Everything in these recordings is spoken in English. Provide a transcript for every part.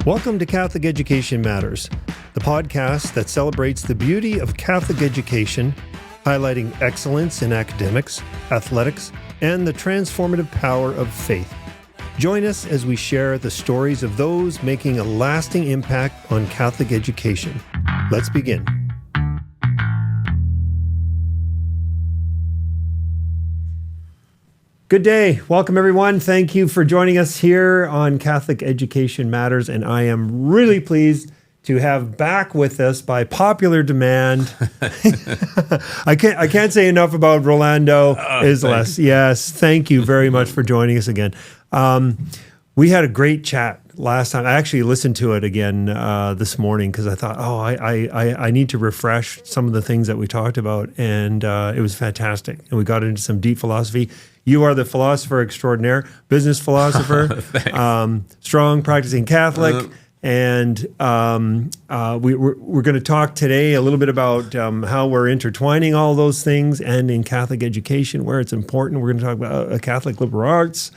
Welcome to Catholic Education Matters, the podcast that celebrates the beauty of Catholic education, highlighting excellence in academics, athletics, and the transformative power of faith. Join us as we share the stories of those making a lasting impact on Catholic education. Let's begin. Good day. Welcome, everyone. Thank you for joining us here on Catholic Education Matters, and I am really pleased to have back with us by popular demand. I can't say enough about Rolando Islas. Yes, thank you very much for joining us again. We had a great chat last time. I actually listened to it again this morning because I thought, I need to refresh some of the things that we talked about, and it was fantastic. And we got into some deep philosophy. You are the philosopher extraordinaire, business philosopher, strong practicing Catholic. And we're going to talk today a little bit about how we're intertwining all those things and in Catholic education, where it's important. We're going to talk about Catholic liberal arts,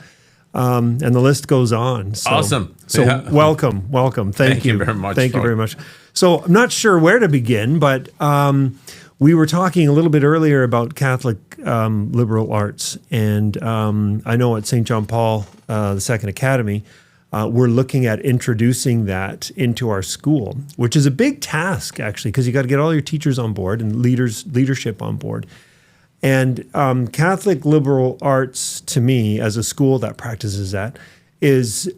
and the list goes on. So, awesome. So welcome. Thank you very much. Thank you very much. So I'm not sure where to begin, but we were talking a little bit earlier about Catholic liberal arts, and I know at St. John Paul II Academy, we're looking at introducing that into our school, which is a big task, actually, because you got to get all your teachers on board and leadership on board. And Catholic liberal arts, to me, as a school that practices that, is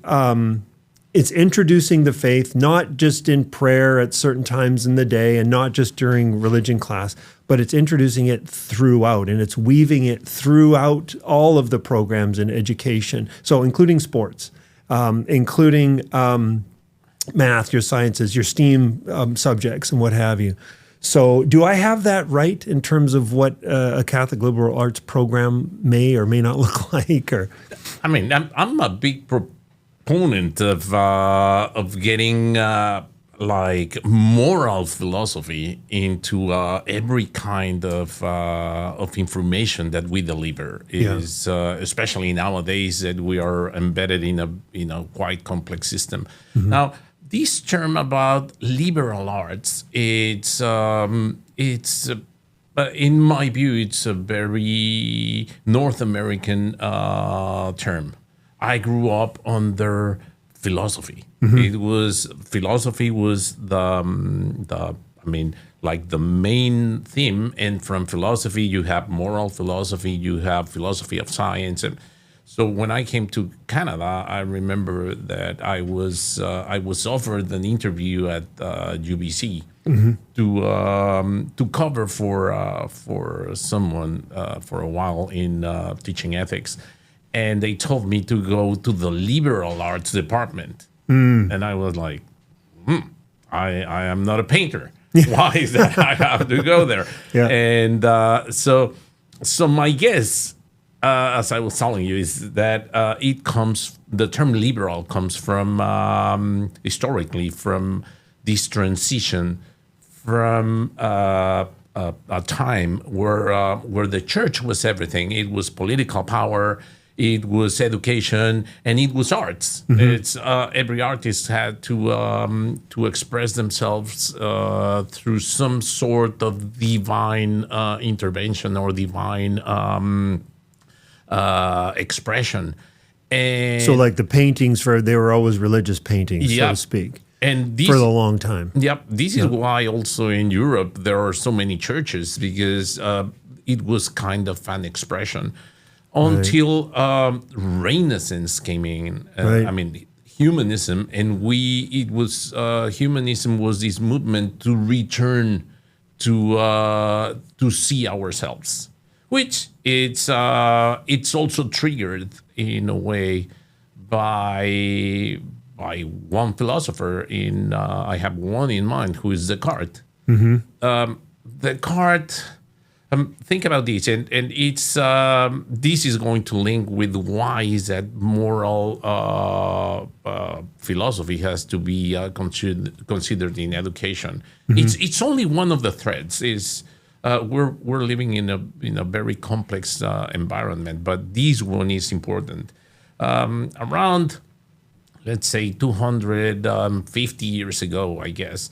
it's introducing the faith, not just in prayer at certain times in the day and not just during religion class, but it's introducing it throughout, and it's weaving it throughout all of the programs in education, so including sports. Including math, your sciences, your STEAM subjects, and what have you. So do I have that right in terms of what a Catholic liberal arts program may or may not look like? Or I mean, I'm a big proponent of getting like moral philosophy into every kind of information that we deliver. Is especially nowadays that we are embedded in a quite complex system. Mm-hmm. Now, this term about liberal arts, it's in my view, it's a very North American term. I grew up under philosophy. Mm-hmm. Philosophy was the main theme, and from philosophy you have moral philosophy, you have philosophy of science. And so when I came to Canada, I remember that I was offered an interview at UBC to cover for someone for a while in teaching ethics, and they told me to go to the liberal arts department. And I was like, I am not a painter. Why is that I have to go there? Yeah. And so my guess, as I was telling you, is that the term liberal comes from, historically, from this transition from a time where the church was everything. It was political power, it was education, and it was arts. Mm-hmm. It's every artist had to express themselves through some sort of divine intervention or divine expression. And so, like the paintings they were always religious paintings, so to speak. And for a long time. Yep. This is why also in Europe there are so many churches, because it was kind of an expression. Until Renaissance came in, I mean, humanism, and humanism was this movement to return to see ourselves, which it's also triggered in a way by one philosopher. I have one in mind, who is Descartes. Mm-hmm. Descartes. Think about this, and it's this is going to link with why is that moral philosophy has to be considered in education. Mm-hmm. It's only one of the threads. We're living in a very complex environment, but this one is important. Around let's say 250 years ago, I guess,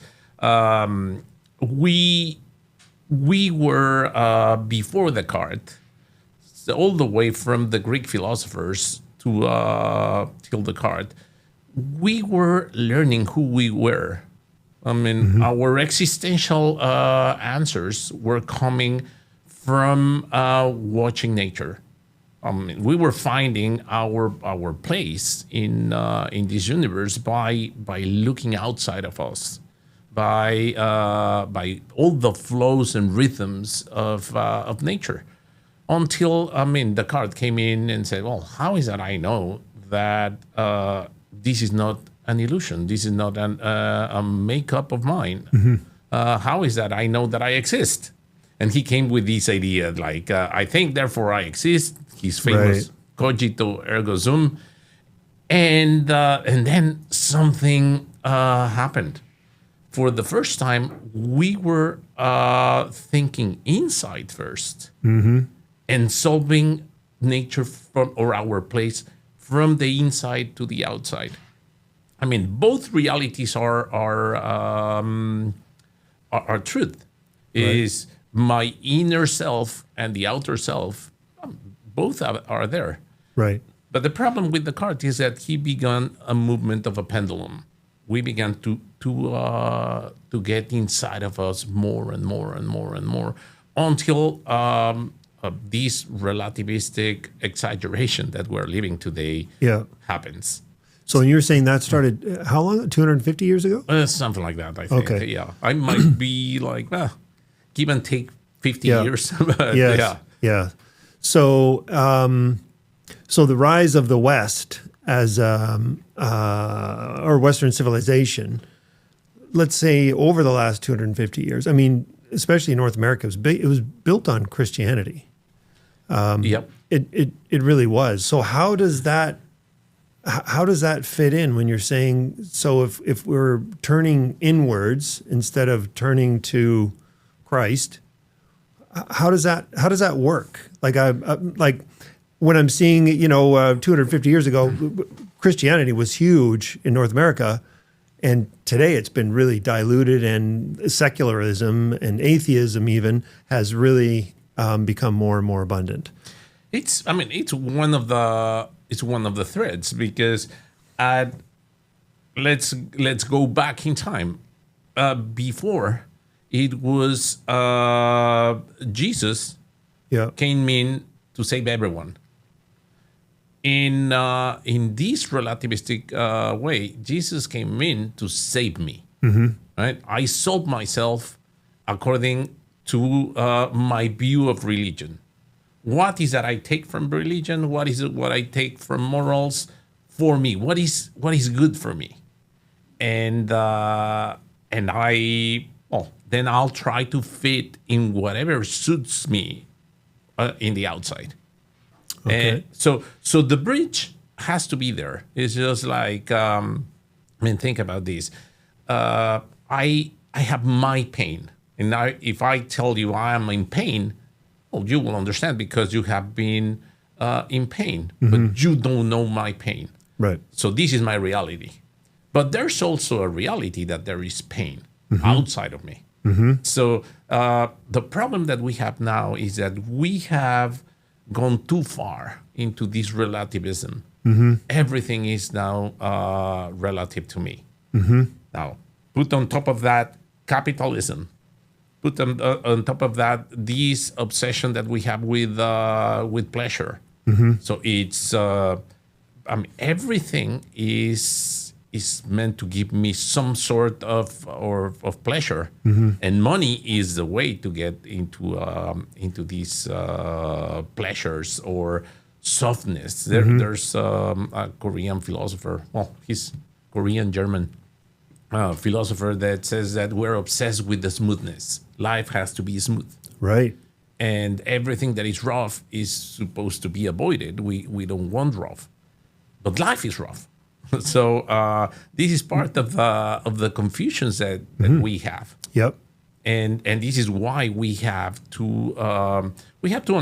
we were before Descartes, so all the way from the Greek philosophers to till Descartes, we were learning who we were. I mean, our existential answers were coming from watching nature. We were finding our place in this universe by looking outside of us, by all the flows and rhythms of nature. Until Descartes came in and said, "Well, how is that I know that this is not an illusion? This is not a makeup of mine. How is that I know that I exist?" And he came with this idea, like, I think, therefore I exist. His famous cogito ergo sum. And then something happened. For the first time, we were thinking inside first and solving nature from, or our place from the inside to the outside. I mean, both realities are truth. Is my inner self and the outer self, both are there. Right. But the problem with Descartes is that he began a movement of a pendulum. We began to get inside of us more and more and more and more until this relativistic exaggeration that we're living today happens. So you're saying that started how long? 250 years ago? Something like that, I think. Okay. Yeah. I might be like, give and take 50 years. But Yeah. So, so the rise of the West as or Western civilization, let's say over the last 250 years. I mean, especially in North America, it was built on Christianity. Yep. It really was. So how does that fit in when you're saying, so if we're turning inwards instead of turning to Christ, how does that work? Like when I'm seeing, 250 years ago, Christianity was huge in North America, and today it's been really diluted, and secularism and atheism even has really become more and more abundant. It's one of the threads, because let's go back in time. Before it was Jesus came in to save everyone. In this relativistic way, Jesus came in to save me. Right? I solved myself according to my view of religion. What is that I take from religion? What is it? What I take from morals for me? What is good for me? And then I'll try to fit in whatever suits me in the outside. Okay. And so the bridge has to be there. It's just like, think about this. I have my pain, and if I tell you I am in pain, well, you will understand because you have been in pain, but you don't know my pain. Right. So this is my reality. But there's also a reality that there is pain outside of me. So the problem that we have now is that we have gone too far into this relativism. Everything is now relative to me. Now, put on top of that capitalism. Put on top of that this obsession that we have with pleasure. So it's everything is meant to give me some sort of pleasure, and money is the way to get into these pleasures or softness. There's a Korean philosopher. Well, he's Korean German philosopher that says that we're obsessed with the smoothness. Life has to be smooth. Right. And everything that is rough is supposed to be avoided. We don't want rough, but life is rough. So this is part of the confusions that we have. Yep. And this is why we have to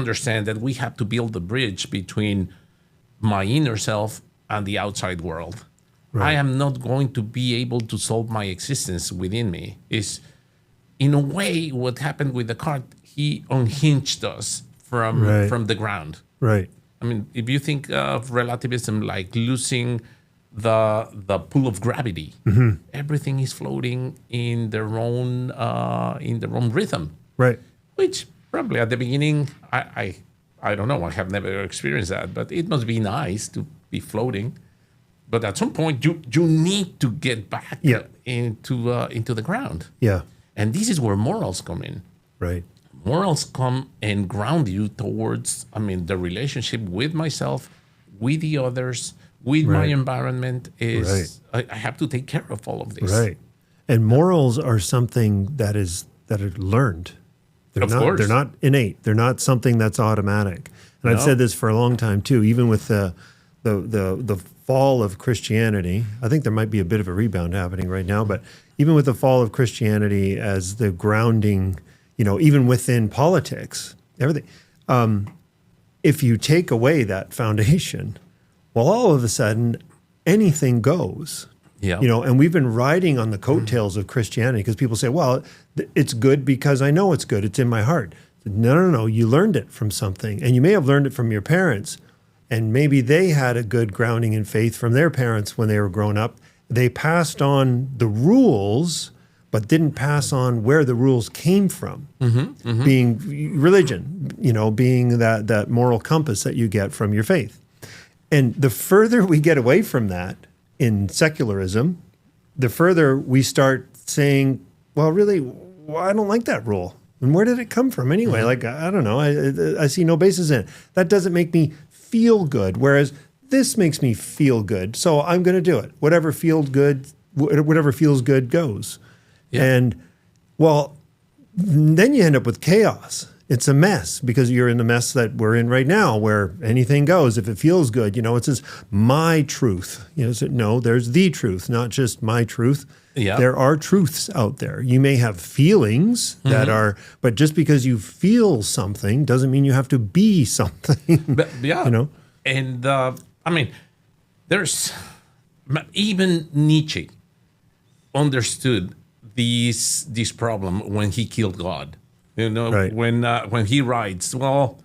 understand that we have to build the bridge between my inner self and the outside world. I am not going to be able to solve my existence within me. Is in a way what happened with Descartes. He unhinged us from the ground. Right. I mean, if you think of relativism like losing the pull of gravity, everything is floating in their own rhythm. Right. Which probably at the beginning, I don't know. I have never experienced that, but it must be nice to be floating. But at some point, you need to get back into the ground. Yeah. And this is where morals come in. Right. Morals come and ground you towards, the relationship with myself, with the others, with my environment. I have to take care of all of this. Right. And morals are something that are learned. Of course. They're not innate. They're not something that's automatic. And I've said this for a long time too, even with the fall of Christianity. I think there might be a bit of a rebound happening right now, but even with the fall of Christianity as the grounding, even within politics, everything, if you take away that foundation, well, all of a sudden, anything goes. Yeah. And we've been riding on the coattails of Christianity because people say, well, it's good because I know it's good. It's in my heart. No. You learned it from something. And you may have learned it from your parents. And maybe they had a good grounding in faith from their parents when they were growing up. They passed on the rules, but didn't pass on where the rules came from. Being religion, being that moral compass that you get from your faith. And the further we get away from that in secularism, the further we start saying, well, really, I don't like that rule. And where did it come from anyway? Like, I don't know. I see no basis in it. That doesn't make me feel good, whereas this makes me feel good. So I'm going to do it. Whatever feels good goes. Yeah. And, well, then you end up with chaos. It's a mess because you're in the mess that we're in right now where anything goes. If it feels good, it says my truth. No, there's the truth, not just my truth. Yeah. There are truths out there. You may have feelings that are, but just because you feel something doesn't mean you have to be something. But, and there's even Nietzsche understood this problem when he killed God. When he writes, the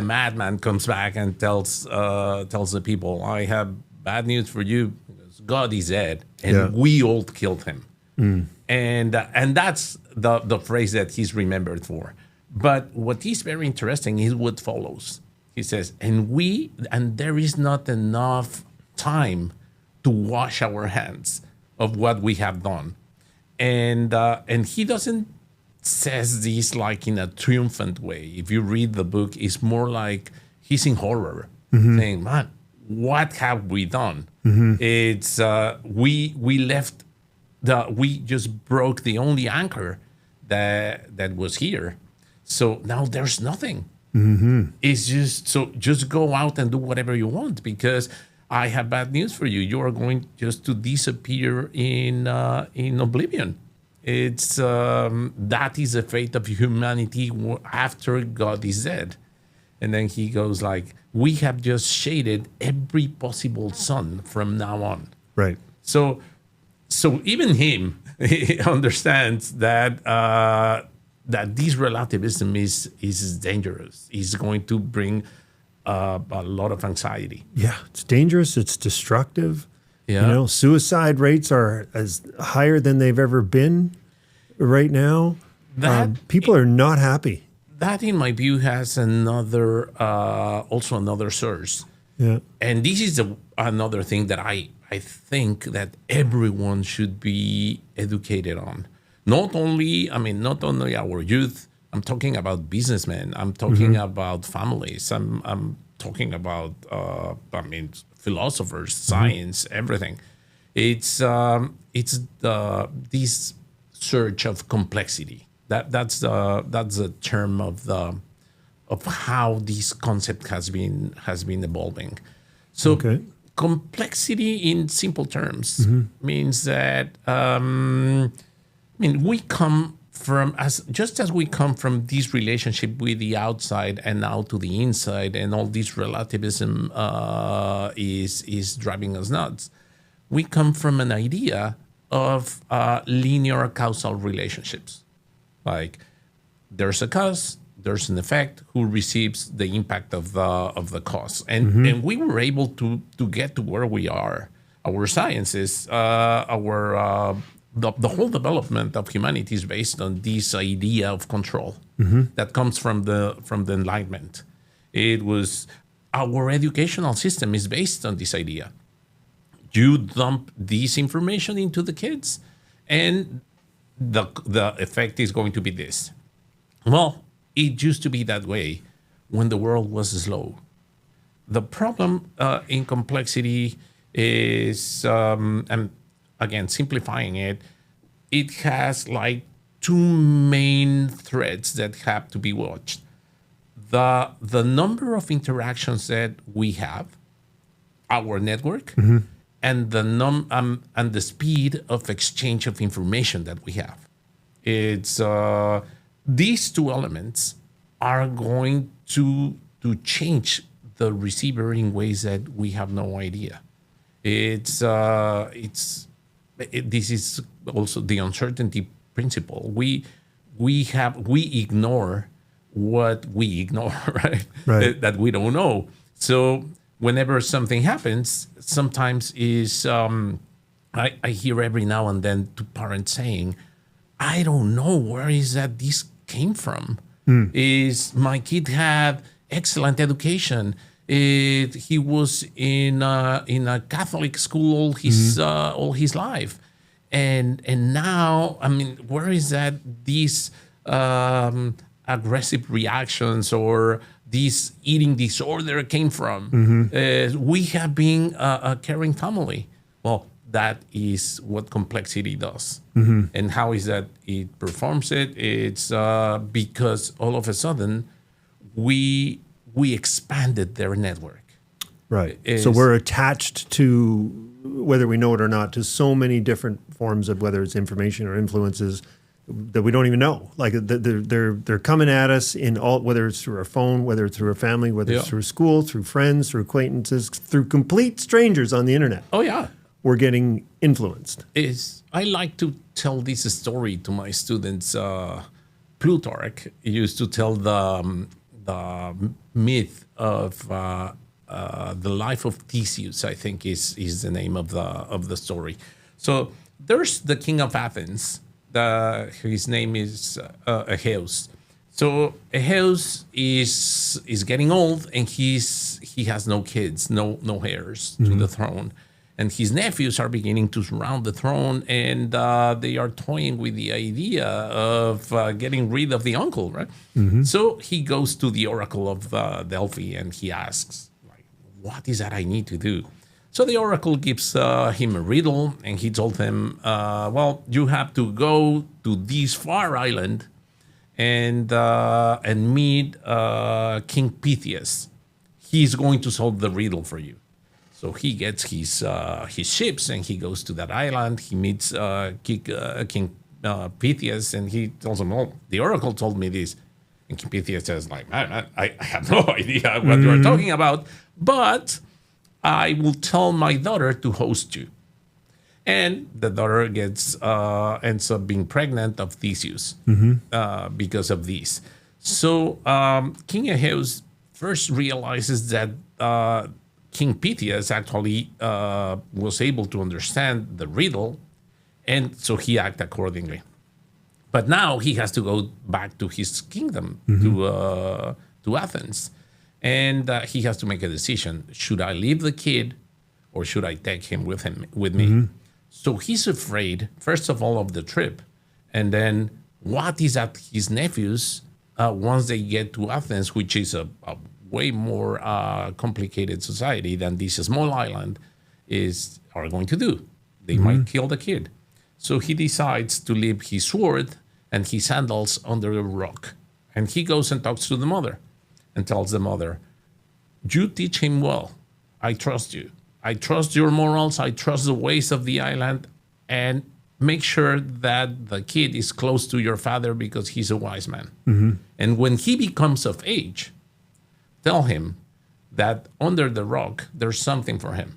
madman comes back and tells the people, I have bad news for you. God is dead, and we all killed him. And that's the phrase that he's remembered for. But what is very interesting is what follows. He says, and there is not enough time to wash our hands of what we have done. And he doesn't says this like in a triumphant way. If you read the book, it's more like he's in horror, saying, man, what have we done? It's we just broke the only anchor that was here. So now there's nothing. It's just go out and do whatever you want because I have bad news for you. You are going just to disappear in oblivion. It's that is the fate of humanity after God is dead. And then he goes like, we have just shaded every possible sun from now on. Right. So even he understands that this relativism is dangerous. It's going to bring a lot of anxiety. Yeah, it's dangerous. It's destructive. Yeah. Suicide rates are as higher than they've ever been right now. People are not happy. That, in my view, has also another source. Yeah. And this is another thing that I think that everyone should be educated on. Not only our youth. I'm talking about businessmen. I'm talking about families. I'm talking about philosophers, science, everything. It's this search of complexity. That's the term of how this concept has been evolving. So complexity in simple terms means that we come from as we come from this relationship with the outside and now to the inside, and all this relativism is driving us nuts. we come from an idea of linear causal relationships. Like there's a cause, there's an effect, who receives the impact of the cause. And we were able to get to where we are. Our sciences, the whole development of humanity is based on this idea of control that comes from the Enlightenment. It was our educational system is based on this idea. You dump this information into the kids, and the effect is going to be this. Well, it used to be that way when the world was slow. The problem in complexity is, and again, simplifying it, it has like two main threads that have to be watched. The number of interactions that we have, our network, and the speed of exchange of information that we have. It's these two elements are going to change the receiver in ways that we have no idea. This is also the uncertainty principle. We ignore what we ignore, right? That we don't know. So whenever something happens, sometimes I hear every now and then to parents saying, I don't know where is that this came from. Is my kid had excellent education. He was in a Catholic school all his life, and now, I mean, where is that these aggressive reactions or this eating disorder came from? We have been a caring family. Well, that is what complexity does. And how is that it performs it? It's because all of a sudden we expanded their network. Right. So we're attached to, whether we know it or not, to so many different forms of, whether it's information or influences, that we don't even know. Like they're coming at us in all, whether it's through our phone, whether it's through our family, whether it's through school, through friends, through acquaintances, through complete strangers on the internet. Oh yeah. We're getting influenced. I like to tell this story to my students. Plutarch used to tell the myth of the life of Theseus, I think is the name of the story. So there's the king of Athens. His name is Egeus. So Egeus is getting old, and he has no kids, no heirs to the throne. And his nephews are beginning to surround the throne, and they are toying with the idea of getting rid of the uncle, right? So he goes to the oracle of Delphi, and he asks, like, what is that I need to do? So the oracle gives him a riddle, and he told him, well, you have to go to this far island and meet King Pythias. He's going to solve the riddle for you. So he gets his ships, and he goes to that island. He meets King Pythias, and he tells him, "Oh, the oracle told me this." And King Pythias says, "Like, I have no idea what you are talking about, but I will tell my daughter to host you." And the daughter ends up being pregnant of Theseus because of this. So King Egeus first realizes that King Pythias actually was able to understand the riddle, and so he acted accordingly. But now he has to go back to his kingdom, to Athens, and he has to make a decision: should I leave the kid, or should I take him with me? So he's afraid, first of all, of the trip, and then what is at his nephews once they get to Athens, which is a way more complicated society than this small island are going to do. They might kill the kid. So he decides to leave his sword and his sandals under a rock. And he goes and talks to the mother and tells the mother, "You teach him well. I trust you. I trust your morals. I trust the ways of the island. And make sure that the kid is close to your father because he's a wise man. And when he becomes of age, tell him that under the rock, there's something for him.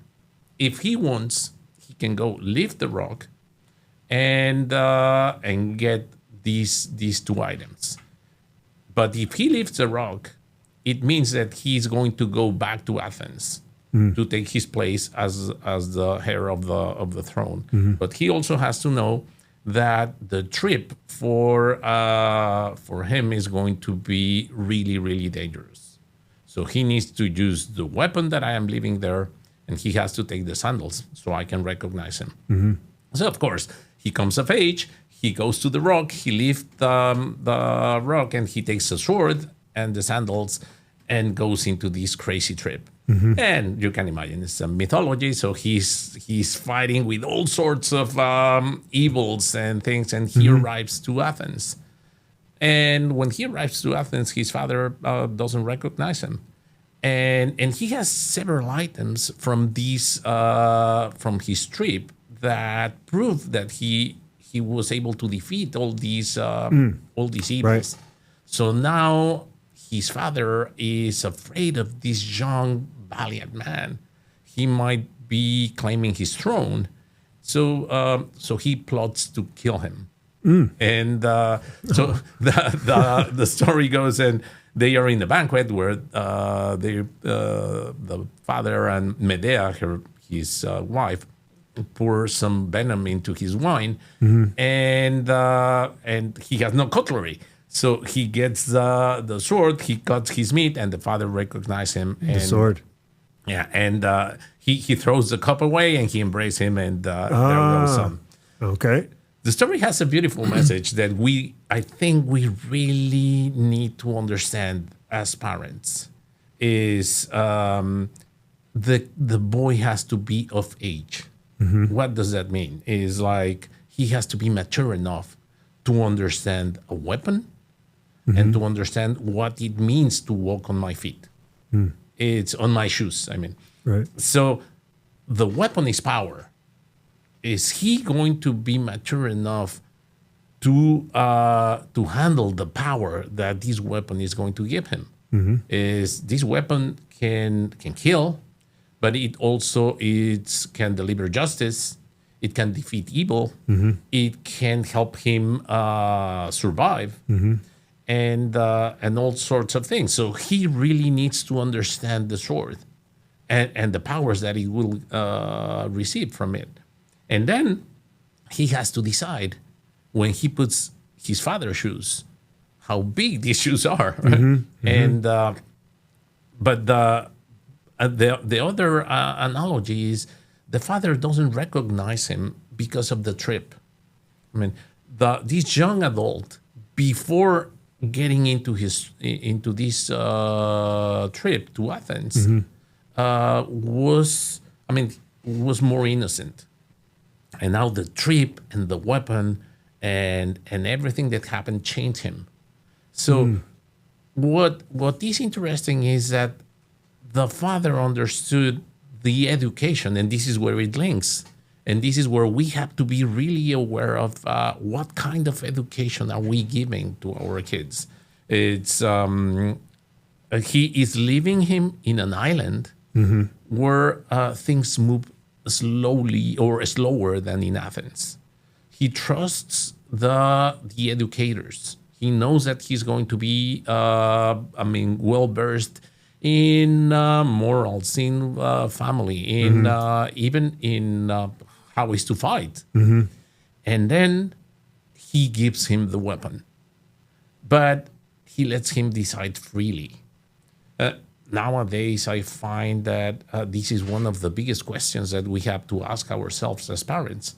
If he wants, he can go lift the rock and get these two items. But if he lifts the rock, it means that he's going to go back to Athens to take his place as the heir of the throne. But he also has to know that the trip for him is going to be really, really dangerous. So he needs to use the weapon that I am leaving there, and he has to take the sandals so I can recognize him. So, of course, he comes of age, he goes to the rock, he lifts the rock, and he takes the sword and the sandals and goes into this crazy trip. And you can imagine it's a mythology, so he's fighting with all sorts of evils and things, and he arrives to Athens. And when he arrives to Athens, his father doesn't recognize him. And he has several items from from his trip that prove that he was able to defeat all these evils. Right. So now his father is afraid of this young, valiant man. He might be claiming his throne. So he plots to kill him. And so the story goes, and they are in the banquet where the father and Medea, his wife, pour some venom into his wine, and he has no cutlery. So he gets the sword, he cuts his meat, and the father recognizes him. The sword. Yeah, and he throws the cup away, and he embraces him, and there goes on. Okay. The story has a beautiful message that I think we really need to understand as parents. Is the boy has to be of age. What does that mean? Is like he has to be mature enough to understand a weapon and to understand what it means to walk on my feet. It's on my shoes, I mean. Right. So the weapon is power. Is he going to be mature enough to handle the power that this weapon is going to give him? Is this weapon can kill, but it also can deliver justice. It can defeat evil. It can help him survive, and all sorts of things. So he really needs to understand the sword and the powers that he will receive from it. And then he has to decide when he puts his father's shoes, how big these shoes are. Right? And but the other analogy is the father doesn't recognize him because of the trip. I mean, this young adult, before getting into this trip to Athens, was more innocent. And now the trip and the weapon and everything that happened changed him. So what is interesting is that the father understood the education, and this is where it links. And this is where we have to be really aware of what kind of education are we giving to our kids. It's he is leaving him in an island where things move slowly or slower than in Athens. He trusts the educators. He knows that he's going to be, well versed in morals, in family, in even in how is to fight. And then he gives him the weapon, but he lets him decide freely. Nowadays, I find that this is one of the biggest questions that we have to ask ourselves as parents.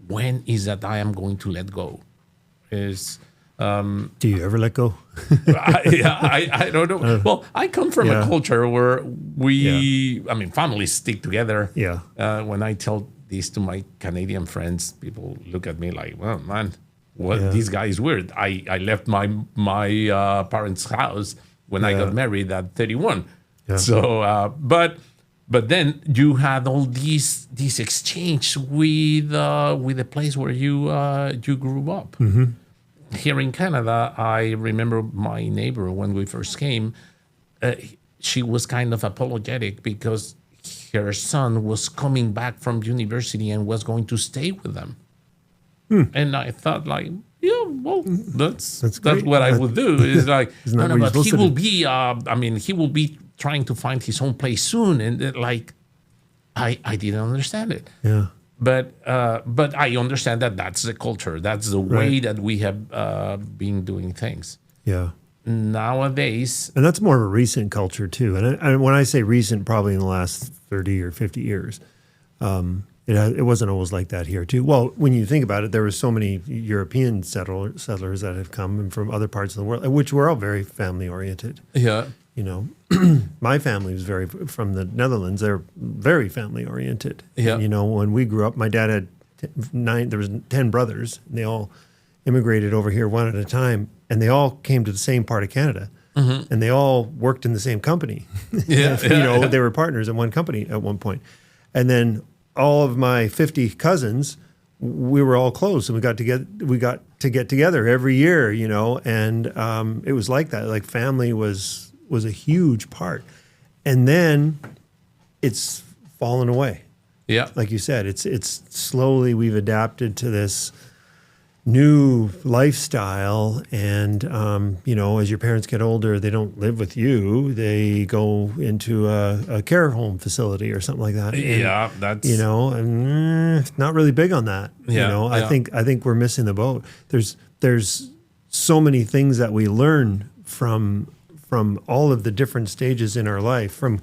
When is that I am going to let go? Do you ever let go? I don't know. Well, I come from a culture where families stick together. Yeah. When I tell this to my Canadian friends, people look at me like, well, man, this guy is weird. I left my parents' house when I got married at 31. Yeah. So, but then you had all this exchange with the place where you grew up. Here in Canada, I remember my neighbor when we first came. She was kind of apologetic because her son was coming back from university and was going to stay with them. And I thought, like, yeah, well, that's great. what I would do. Is like, Isn't that no, what you're but he supposed to will do? be. He will be trying to find his own place soon, and like, I didn't understand it. Yeah. But I understand that that's the culture. That's the way Right. that we have been doing things Yeah. nowadays. And that's more of a recent culture too. And when I say recent, probably in the last 30 or 50 years. It wasn't always like that here too. Well, when you think about it, there were so many European settlers that have come from other parts of the world, which were all very family oriented. Yeah. You know, my family was from the Netherlands. They're very family oriented. Yeah. And, you know, when we grew up, my dad had there was 10 brothers, and they all immigrated over here one at a time, and they all came to the same part of Canada. And they all worked in the same company. Yeah, They were partners in one company at one point. And then all of my 50 cousins, we were all close, and we got to get together every year, you know, and it was like that. Like family was a huge part. And then it's fallen away. Yeah. Like you said, it's slowly we've adapted to this new lifestyle, and you know, as your parents get older, they don't live with you; they go into a care home facility or something like that. And, Yeah, that's you know, and not really big on that. You Yeah, know, yeah. I think we're missing the boat. There's so many things that we learn from all of the different stages in our life, from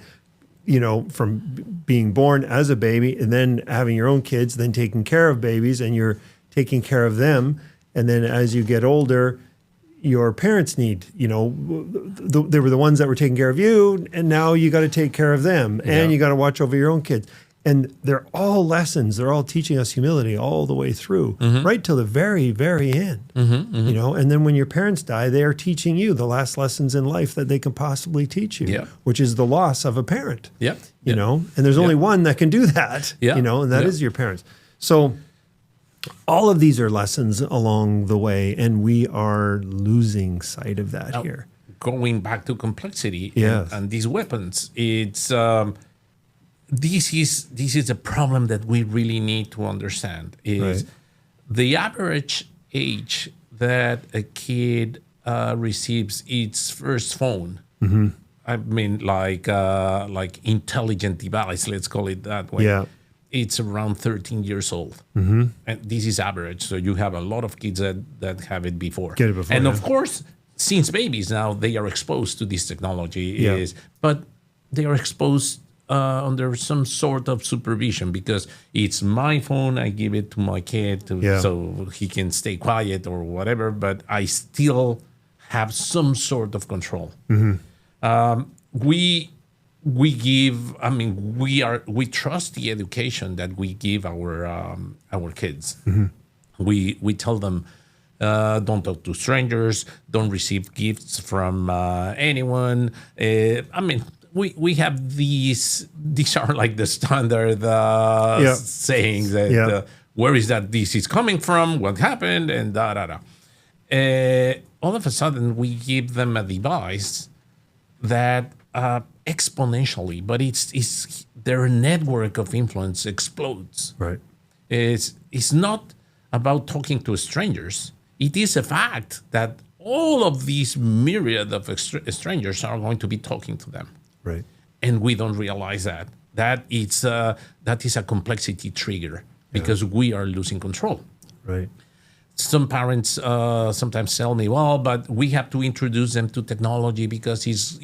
being born as a baby and then having your own kids, then taking care of babies, and you're taking care of them. And then as you get older, your parents need, you know, they were the ones that were taking care of you, and now you got to take care of them, and you got to watch over your own kids. And they're all lessons. They're all teaching us humility all the way through, right till the very, very end. You know, and then when your parents die, they are teaching you the last lessons in life that they can possibly teach you, Yeah. which is the loss of a parent. Yeah. You know, and there's only one that can do that. Yeah. You know, and that is your parents. So all of these are lessons along the way, and we are losing sight of that here. Going back to complexity Yes. and these weapons, it's this is a problem that we really need to understand. Is Right. the average age that a kid receives its first phone? I mean, like intelligent device, let's call it that way. Yeah. It's around 13 years old. And this is average. So you have a lot of kids that have it before. Get it before, and yeah. of course, since babies now, they are exposed to this technology. Yeah. But they are exposed under some sort of supervision, because it's my phone. I give it to my kid so he can stay quiet or whatever, but I still have some sort of control. We give. I mean, we trust the education that we give our kids. We tell them, don't talk to strangers, don't receive gifts from anyone. I mean, we have these are like the standard sayings that where is that this is coming from, what happened, and da da da. All of a sudden, we give them a device that exponentially, but it's their network of influence explodes. Right. It's not about talking to strangers. It is a fact that all of these myriad of strangers are going to be talking to them. Right. And we don't realize that is a complexity trigger, because we are losing control. Right. Some parents sometimes tell me, well, but we have to introduce them to technology because this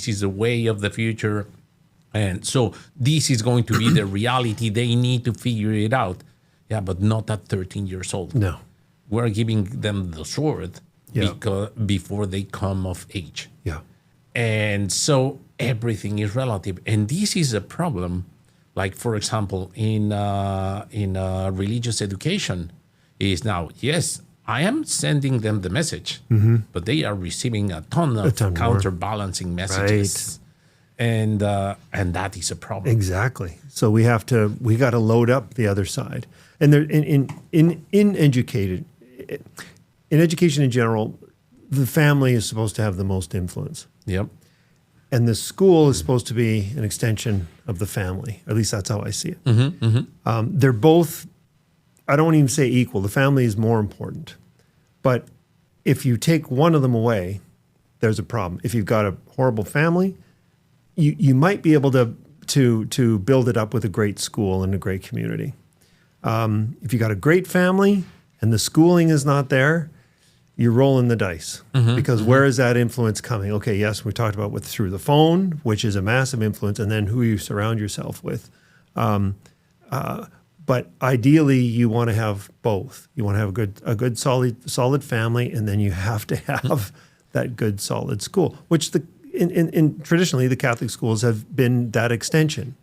is the way of the future. And so this is going to be the reality. They need to figure it out. Yeah, but not at 13 years old. No. We're giving them the sword before they come of age. Yeah. And so everything is relative. And this is a problem. Like, for example, in religious education, is now, yes, I am sending them the message, but they are receiving a ton of counterbalancing messages. And that is a problem. Exactly. So we got to load up the other side. And there, in education in general, the family is supposed to have the most influence. Yep. and the school is supposed to be an extension of the family. At least that's how I see it. They're both, I don't even say equal. The family is more important. But if you take one of them away, there's a problem. If you've got a horrible family, you might be able to build it up with a great school and a great community. If you got a great family and the schooling is not there, you're rolling the dice because where is that influence coming? Okay, yes, we talked about through the phone, which is a massive influence, and then who you surround yourself with. But ideally, you want to have both. You want to have a good solid family, and then you have to have that good solid school, which in traditionally the Catholic schools have been that extension.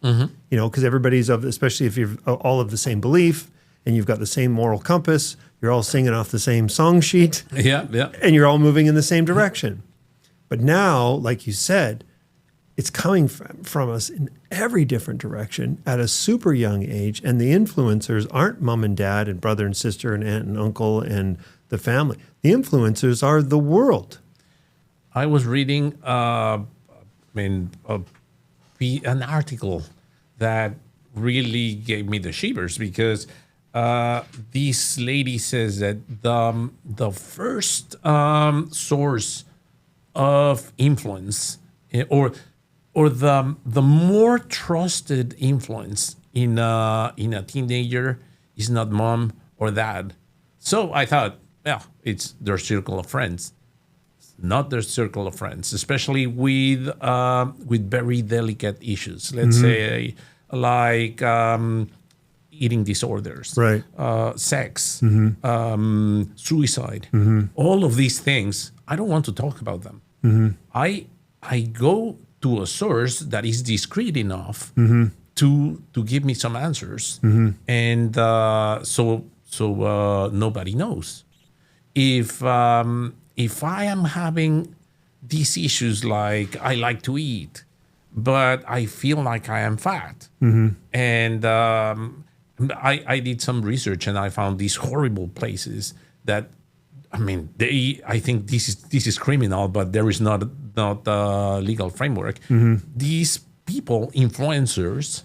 Because everybody's especially if you're all of the same belief and you've got the same moral compass. You're all singing off the same song sheet. Yeah. And you're all moving in the same direction. But now, like you said, it's coming from us in every different direction at a super young age. And the influencers aren't mom and dad and brother and sister and aunt and uncle and the family. The influencers are the world. I was reading an article that really gave me the shivers because this lady says that the first source of influence, or the more trusted influence in a teenager is not mom or dad. So I thought, it's their circle of friends, not their circle of friends, especially with very delicate issues. Let's say like eating disorders, right? Sex, suicide, all of these things. I don't want to talk about them. I go to a source that is discreet enough to give me some answers, and so nobody knows if I am having these issues like I like to eat, but I feel like I am fat, and I did some research and I found these horrible places that, I think this is criminal, but there is not a legal framework. These people, influencers,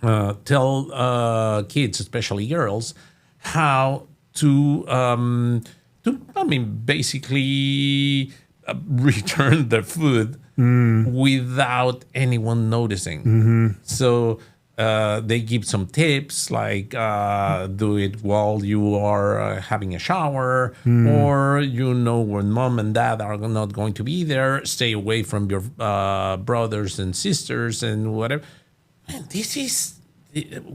tell kids, especially girls, how to basically return the food without anyone noticing. So they give some tips like do it while you are having a shower, or when mom and dad are not going to be there, stay away from your brothers and sisters and whatever. Man,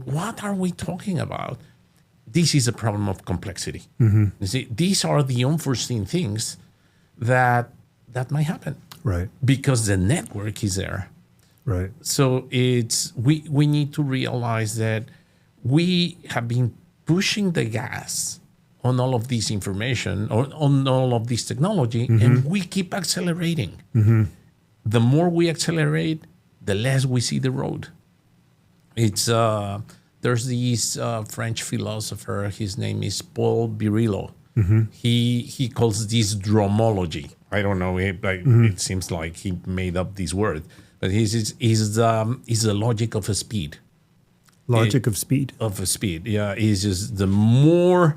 what are we talking about? This is a problem of complexity. You see, these are the unforeseen things that might happen. Right. Because the network is there. Right. So we need to realize that we have been pushing the gas on all of this information, or on all of this technology, and we keep accelerating. The more we accelerate, the less we see the road. It's there's this French philosopher. His name is Paul Virilio. He calls this dromology. I don't know. It seems like he made up this word. But is the logic of a speed. Logic of speed. Of a speed, yeah. Is just the more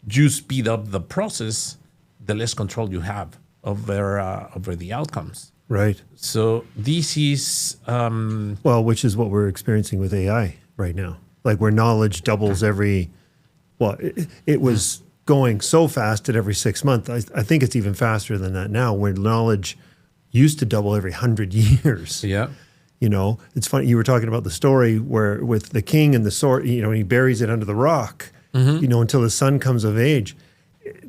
you speed up the process, the less control you have over the outcomes. Right. So this is which is what we're experiencing with AI right now. Like where knowledge doubles every. Well, it was going so fast at every 6 months. I think it's even faster than that now, where knowledge used to double every 100 years. Yeah. It's funny. You were talking about the story where with the king and the sword, he buries it under the rock, until the son comes of age.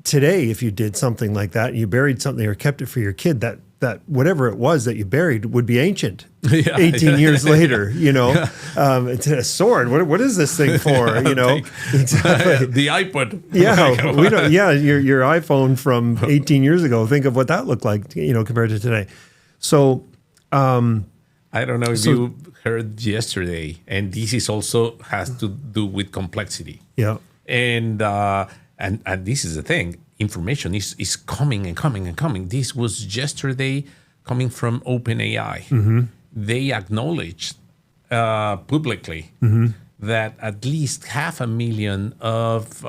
Today, if you did something like that, you buried something or kept it for your kid, that whatever it was that you buried would be ancient. 18 years later, it's a sword. What is this thing for? Exactly. The iPod. Yeah, we don't. Yeah, your iPhone from 18 years ago. Think of what that looked like, compared to today. So, I don't know if you heard yesterday, and this is also has to do with complexity. Yeah, and this is the thing. Information is coming and coming and coming. This was yesterday. coming from OpenAI. They acknowledged publicly that at least 500,000 of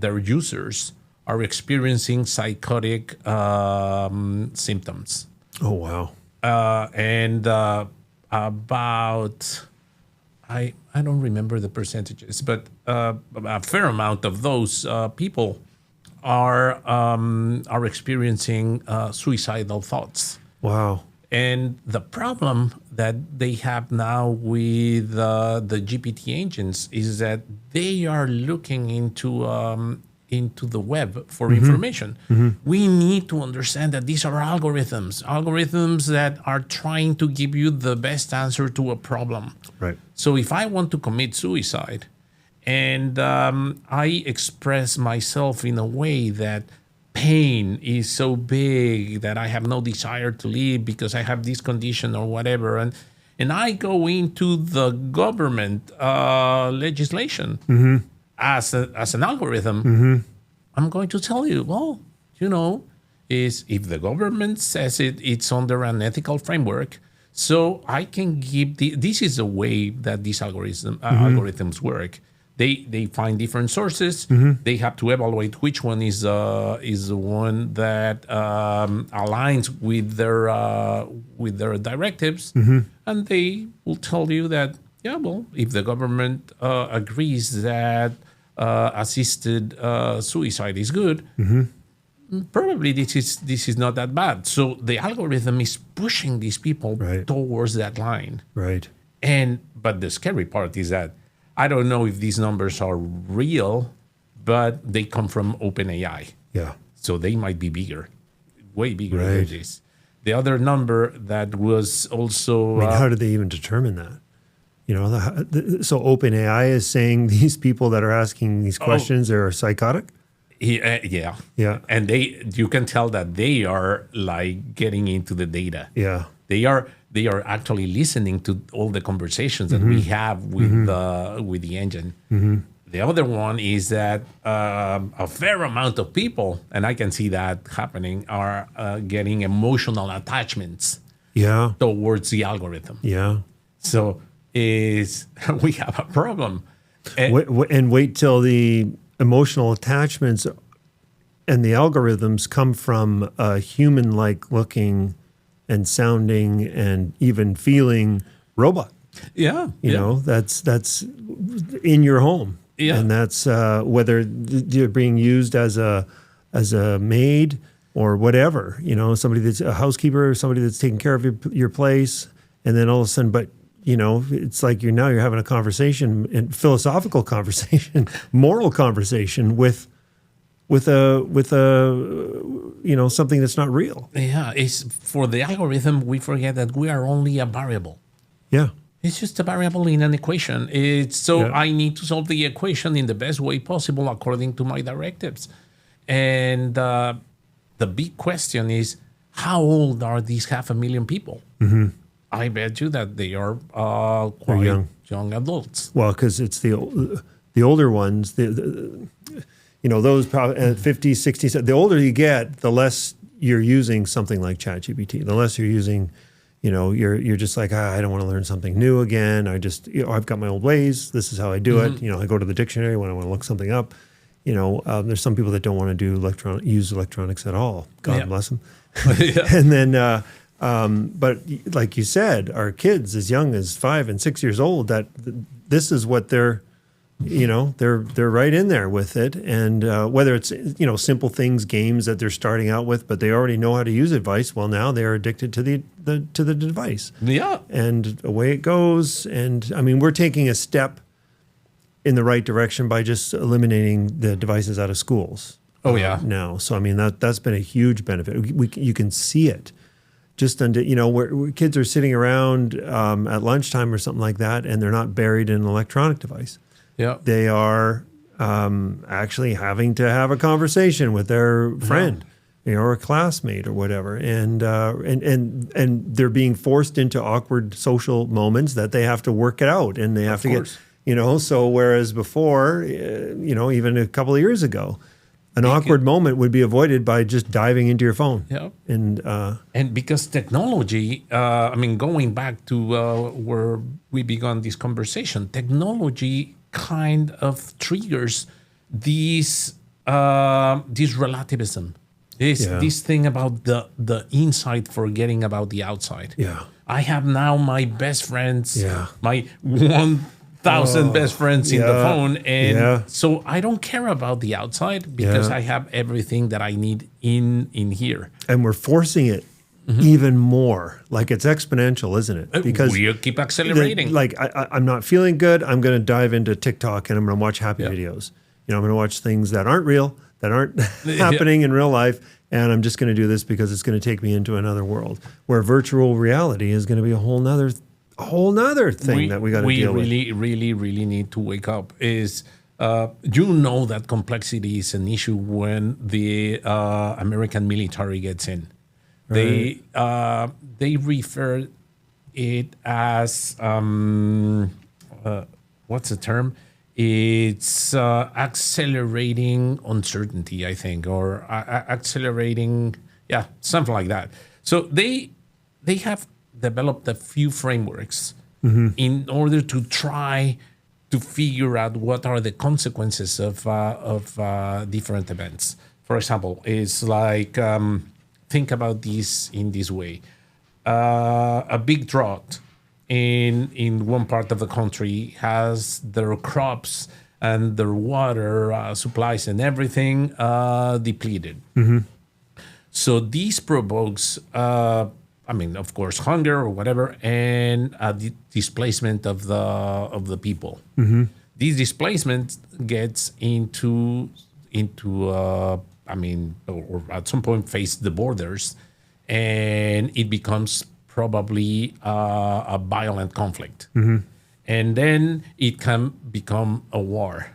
their users are experiencing psychotic symptoms. Oh, wow. And about, I don't remember the percentages, but a fair amount of those people are experiencing suicidal thoughts. Wow. And the problem that they have now with the GPT engines is that they are looking into the web for information. We need to understand that these are algorithms that are trying to give you the best answer to a problem. Right. So if I want to commit suicide and I express myself in a way that pain is so big that I have no desire to live because I have this condition or whatever, and I go into the government legislation as an algorithm, I'm going to tell you, well, is if the government says it's under an ethical framework, so I can give this is the way that these algorithms work. They find different sources. They have to evaluate which one is the one that aligns with their directives, and they will tell you that if the government agrees that assisted suicide is good, probably this is not that bad. So the algorithm is pushing these people towards that line. Right. But the scary part is that I don't know if these numbers are real, but they come from OpenAI. Yeah. So they might be bigger, way bigger than this. The other number that was also... how did they even determine that? So OpenAI is saying these people that are asking these questions are psychotic? Yeah. And you can tell that they are like getting into the data. Yeah. They are actually listening to all the conversations that we have with the engine. The other one is that a fair amount of people, and I can see that happening, are getting emotional attachments towards the algorithm. Yeah. So we have a problem. And wait till the emotional attachments and the algorithms come from a human-like looking and sounding and even feeling robot. You know, that's in your home. Yeah. And that's whether you're being used as a maid or whatever, somebody that's a housekeeper or somebody that's taking care of your place. And then all of a sudden, but it's like you're having a conversation, a philosophical conversation, moral conversation with a something that's not real. Yeah, it's for the algorithm. We forget that we are only a variable. Yeah, it's just a variable in an equation. I need to solve the equation in the best way possible according to my directives. And the big question is, how old are these 500,000 people? I bet you that they are quite young adults. Well, because it's the older ones, those probably 50s, 60s. The older you get, the less you're using something like ChatGPT. The less you're using, you're just like, I don't want to learn something new again. I've got my old ways. This is how I do it. I go to the dictionary when I want to look something up. There's some people that don't want to use electronics at all. God bless them. And then. But like you said, our kids as young as 5 and 6 years old, that this is what they're right in there with it. And whether it's, simple things, games that they're starting out with, but they already know how to use advice. Well, now they're addicted to the device. Yeah. And away it goes. And I mean, we're taking a step in the right direction by just eliminating the devices out of schools. Oh, yeah. Now. So, I mean, that's been a huge benefit. You can see it. Just under, where kids are sitting around at lunchtime or something like that, and they're not buried in an electronic device. Yeah, they are actually having to have a conversation with their friend, or a classmate or whatever, and they're being forced into awkward social moments that they have to work it out, and they have to get, So whereas before, even a couple of years ago, An awkward moment would be avoided by just diving into your phone. Yeah. And because technology, going back to where we began this conversation, technology kind of triggers this relativism, this thing about the inside forgetting about the outside. Yeah. I have now my best friends, my 1,000 best friends in the phone, and so I don't care about the outside because I have everything that I need in here. And we're forcing it even more. Like it's exponential, isn't it? Because we keep accelerating. I'm not feeling good. I'm going to dive into TikTok and I'm going to watch happy videos. I'm going to watch things that aren't real, that aren't happening in real life. And I'm just going to do this because it's going to take me into another world where virtual reality is going to be a whole nother thing that we got to deal with. We really need to wake up. That complexity is an issue when the American military gets in. Right. They refer it as what's the term? It's accelerating uncertainty, I think, or accelerating, something like that. So they have developed a few frameworks in order to try to figure out what are the consequences of different events. For example, it's like think about this in this way: a big drought in one part of the country has their crops and their water supplies and everything depleted. So this provokes, of course, hunger or whatever, and the displacement of the people. This displacement gets into or at some point face the borders, and it becomes probably a violent conflict. And then it can become a war,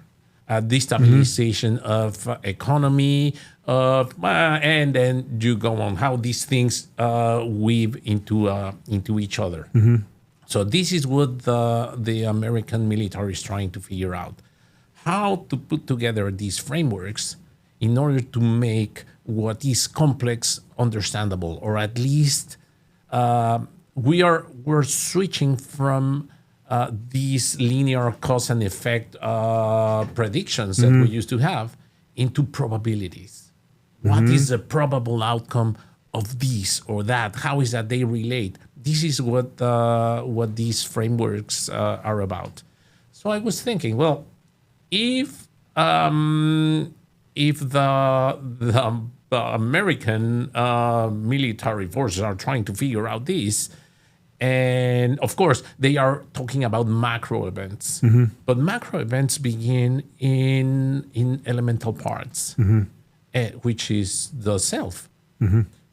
a destabilization of economy, and then you go on how these things weave into each other. So this is what the American military is trying to figure out: how to put together these frameworks in order to make what is complex understandable, or at least we're switching from these linear cause and effect predictions that we used to have into probabilities. What is the probable outcome of this or that? How is that they relate? This is what these frameworks are about. So I was thinking, well, if the American military forces are trying to figure out this, and of course they are talking about macro events, but macro events begin in elemental parts, which is the self.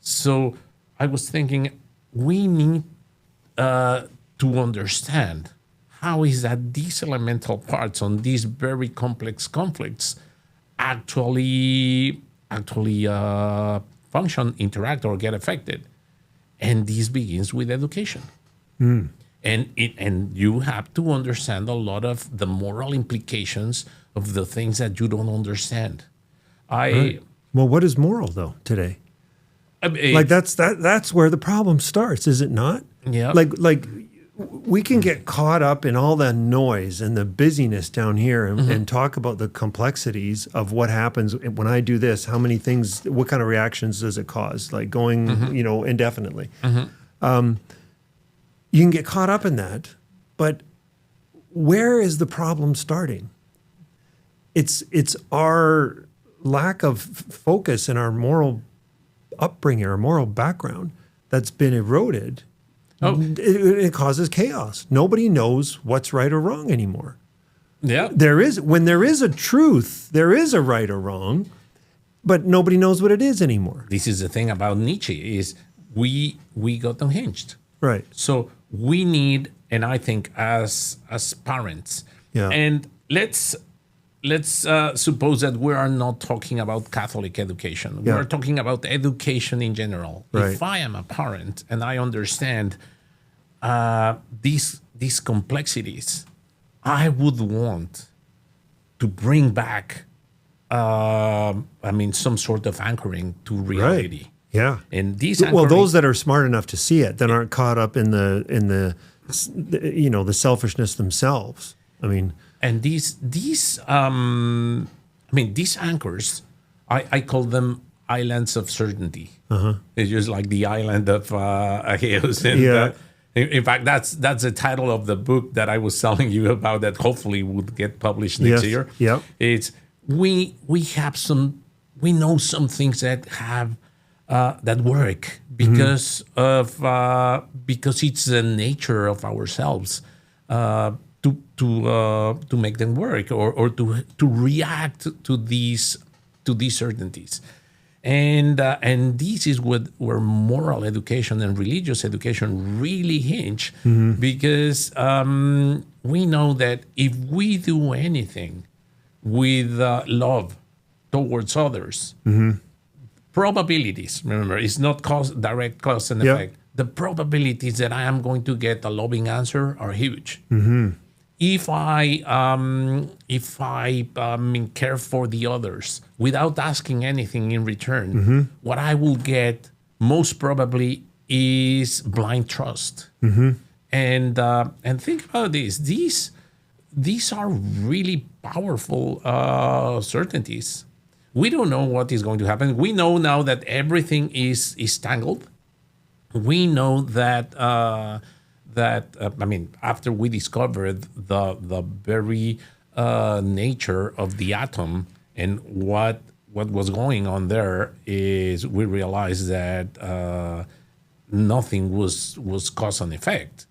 So I was thinking we need to understand how is that these elemental parts on these very complex conflicts actually function, interact, or get affected. And this begins with education. And you have to understand a lot of the moral implications of the things that you don't understand. Right. Well, what is moral though today? That's where the problem starts, is it not? Yeah. Like we can get caught up in all the noise and the busyness down here and talk about the complexities of what happens when I do this, how many things, what kind of reactions does it cause, like going, indefinitely. You can get caught up in that, but where is the problem starting? It's our lack of focus in our moral upbringing, our moral background that's been eroded. It causes chaos. Nobody knows what's right or wrong anymore. Yeah. When there is a truth, there is a right or wrong, but nobody knows what it is anymore. This is the thing about Nietzsche, is we got unhinged. Right. So we need, and I think as parents, and let's suppose that we are not talking about Catholic education. We are talking about education in general. Right. If I am a parent and I understand these complexities, I would want to bring back some sort of anchoring to reality. Yeah. And these those that are smart enough to see it, that aren't caught up in the selfishness themselves. I mean, and these anchors, I call them islands of certainty. It's just like the island of Aegeus. And, in fact, that's the title of the book that I was telling you about that hopefully would get published next year. Yep. It's we know some things that have that work because because it's the nature of ourselves to make them work or to react to these certainties. And this is where moral education and religious education really hinge, because we know that if we do anything with love towards others, probabilities, remember, it's not direct cause and effect. The probabilities that I am going to get a loving answer are huge. If I care for the others without asking anything in return, what I will get most probably is blind trust. And think about this. These are really powerful certainties. We don't know what is going to happen. We know now that everything is tangled. We know that after we discovered the very nature of the atom and what was going on there, is we realized that nothing was cause and effect.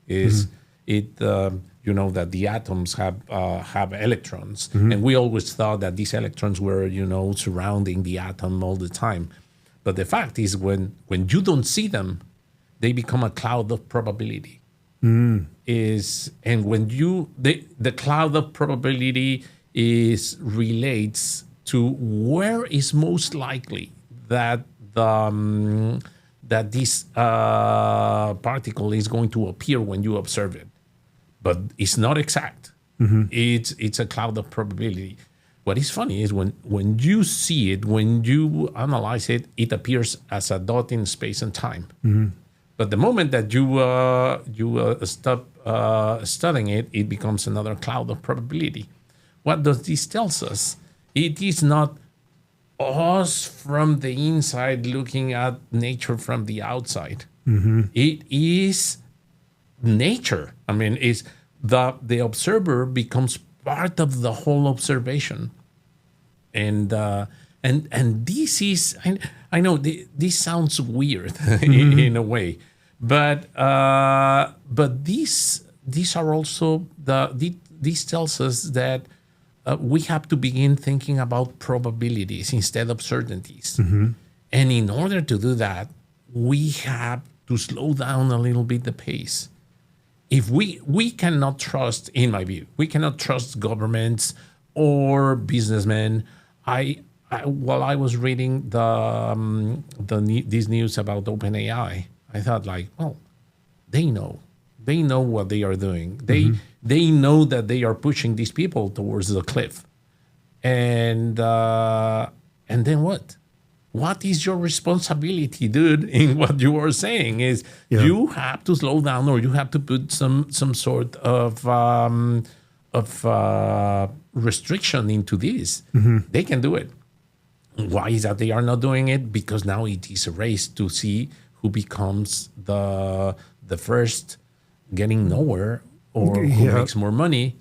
That the atoms have electrons, and we always thought that these electrons were surrounding the atom all the time. But the fact is, when you don't see them, they become a cloud of probability. And when the cloud of probability relates to where is most likely that this particle is going to appear when you observe it, but it's not exact. It's a cloud of probability. What is funny is when you see it, when you analyze it, it appears as a dot in space and time. But the moment that you stop studying it, it becomes another cloud of probability. What does this tell us? It is not us from the inside looking at nature from the outside. It is nature. I mean, it's the observer becomes part of the whole observation. And this is, I know this sounds weird in a way, but these are also this tells us that we have to begin thinking about probabilities instead of certainties. And in order to do that, we have to slow down a little bit the pace. If we cannot trust, in my view, we cannot trust governments or businessmen. While I was reading these news about OpenAI, I thought, like, well, they know what they are doing. They know that they are pushing these people towards the cliff. And then what? What is your responsibility, dude? In what you are saying is you have to slow down, or you have to put some sort of restriction into this. They can do it. Why is that they are not doing it? Because now it is a race to see who becomes the first getting nowhere, or who makes more money.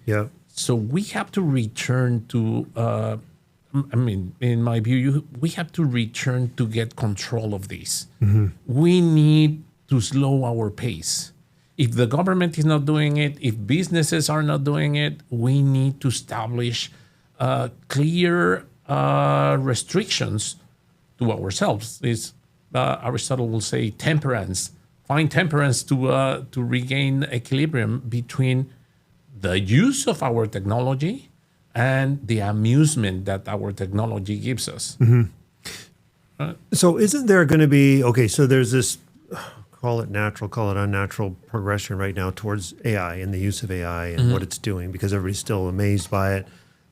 So we have to return to, in my view, we have to return to get control of this. We need to slow our pace. If the government is not doing it, if businesses are not doing it, we need to establish clear restrictions to ourselves. Aristotle will say temperance. Find temperance to regain equilibrium between the use of our technology and the amusement that our technology gives us. So isn't there going to be, so there's this, call it natural, call it unnatural progression right now towards AI and the use of AI and what it's doing, because everybody's still amazed by it.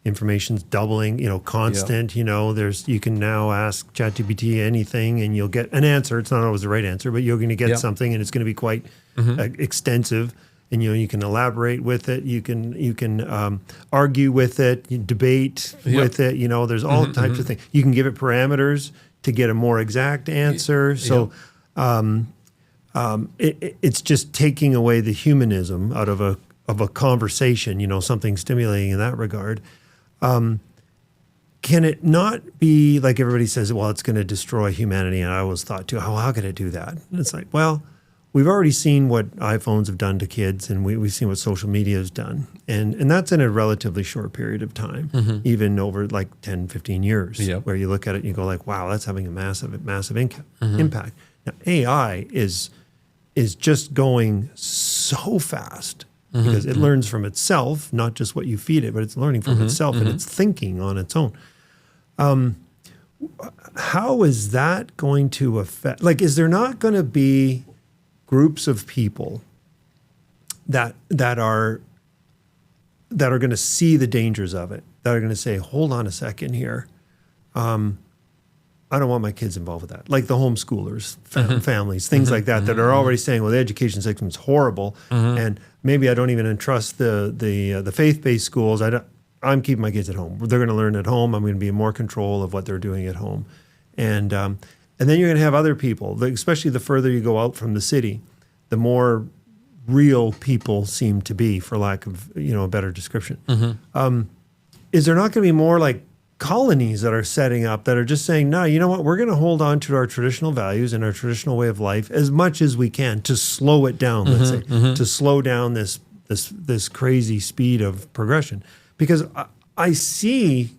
information's doubling, constant. You can now ask ChatGPT anything and you'll get an answer. It's not always the right answer, but you're going to get something, and it's going to be quite extensive. And you can elaborate with it. You can argue with it. You debate with it. There's all types of things. You can give it parameters to get a more exact answer. So it's just taking away the humanism out of a conversation. Something stimulating in that regard. Can it not be like everybody says? Well, it's going to destroy humanity. And I always thought too, how could it do that? And it's like, well, we've already seen what iPhones have done to kids, and we've seen what social media has done. And that's in a relatively short period of time, even over like 10, 15 years, where you look at it and you go like, wow, that's having a massive impact. Now, AI is just going so fast because it learns from itself, not just what you feed it, but it's learning from itself and it's thinking on its own. How is that going to affect, like, is there not going to be groups of people that are going to see the dangers of it, that are going to say, hold on a second here. I don't want my kids involved with that. Like the homeschoolers, families, things like that are already saying, well, the education system is horrible. And maybe I don't even entrust the faith-based schools. I'm keeping my kids at home. They're going to learn at home. I'm going to be in more control of what they're doing at home. And then you're going to have other people, especially the further you go out from the city, the more real people seem to be, for lack of a better description. Is there not going to be more like colonies that are setting up that are just saying, no, you know what, we're going to hold on to our traditional values and our traditional way of life as much as we can to slow it down, let's say, to slow down this crazy speed of progression? Because I see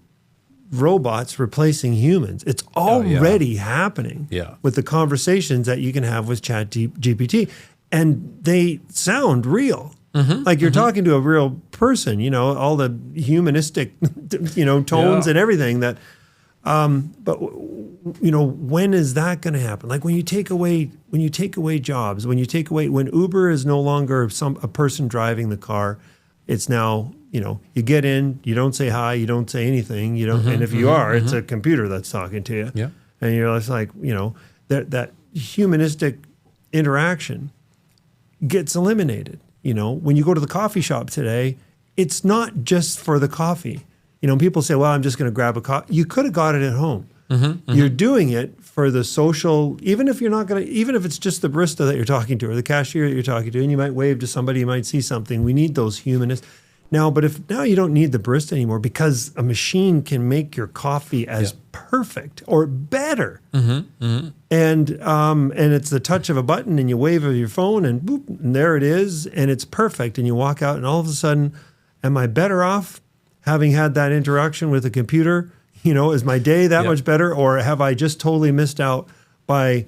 robots replacing humans. It's already happening with the conversations that you can have with ChatGPT, and they sound real. Like you're talking to a real person, all the humanistic, tones and everything that, but when is that going to happen? Like when you take away jobs, when Uber is no longer a person driving the car, it's now, you get in, you don't say hi, you don't say anything, and if you are, it's a computer that's talking to you. Yeah. And you're just like, that humanistic interaction gets eliminated. When you go to the coffee shop today, it's not just for the coffee. People say, well, I'm just going to grab a coffee. You could have got it at home. You're doing it for the social, even if it's just the barista that you're talking to or the cashier that you're talking to, and you might wave to somebody, you might see something. We need those humanists. Now, but if now you don't need the barista anymore because a machine can make your coffee as perfect or better. And it's the touch of a button and you wave of your phone and boop, and there it is, and it's perfect. And you walk out and all of a sudden, am I better off having had that interaction with a computer? Is my day that much better, or have I just totally missed out by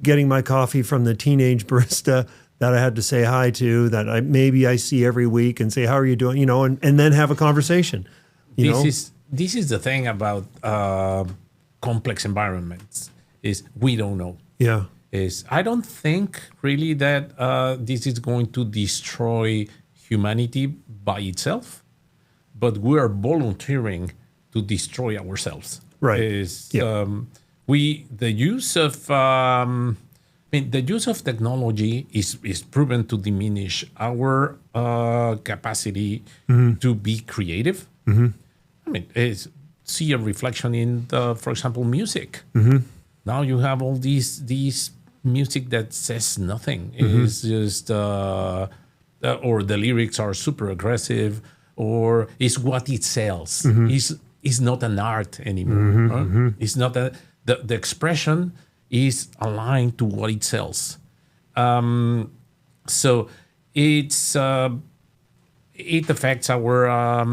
getting my coffee from the teenage barista that I had to say hi to, that I see every week and say, how are you doing? And then have a conversation. This is the thing about complex environments, is we don't know. Yeah. I don't think really that this is going to destroy humanity by itself, but we are volunteering to destroy ourselves. Right. The use of technology is proven to diminish our capacity to be creative. See a reflection in, for example, music. Now you have all these music that says nothing. It's just, or the lyrics are super aggressive, or it's what it sells. It's not an art anymore. It's not the expression is aligned to what it sells. So it affects our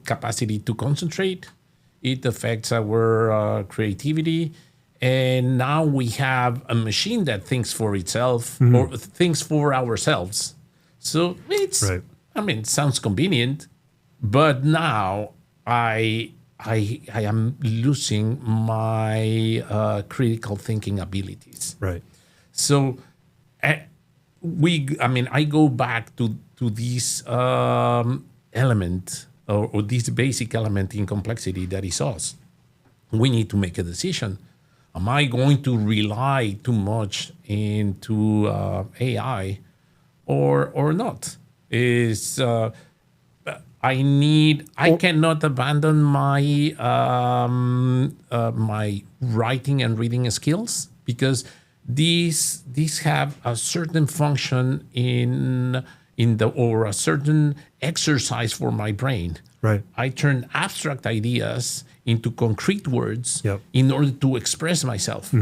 capacity to concentrate. It affects our creativity. And now we have a machine that thinks for itself or thinks for ourselves. So it sounds convenient, but now I am losing my critical thinking abilities. Right. So I go back to this element or this basic element in complexity that is us. We need to make a decision. Am I going to rely too much into AI or not? I cannot abandon my writing and reading skills because these have a certain function in or a certain exercise for my brain. Right. I turn abstract ideas into concrete words Yep. in order to express myself.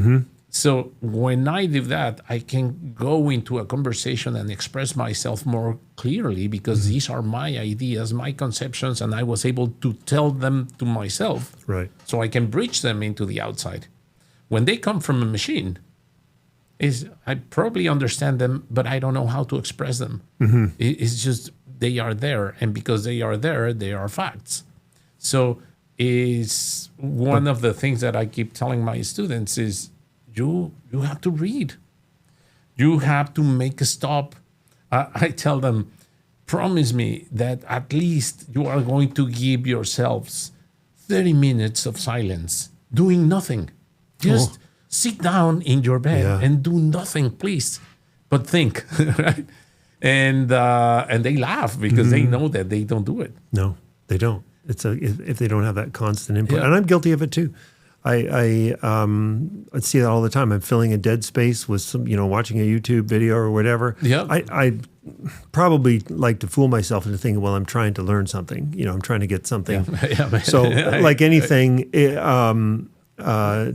So when I do that, I can go into a conversation and express myself more clearly because these are my ideas, my conceptions, and I was able to tell them to myself. Right. So I can bridge them into the outside. When they come from a machine, I probably understand them, but I don't know how to express them. It's just they are there, and because they are there, they are facts. So is one of the things that I keep telling my students is you have to read. You have to make a stop. I tell them, promise me that at least you are going to give yourselves 30 minutes of silence, doing nothing. Just sit down in your bed and do nothing, please, but think, right? And they laugh because they know that they don't do it. No, they don't. If they don't have that constant input, and I'm guilty of it too. I see that all the time. I'm filling a dead space with some, watching a YouTube video or whatever. Yeah. I probably like to fool myself into thinking, well, I'm trying to learn something. I'm trying to get something. So, like anything,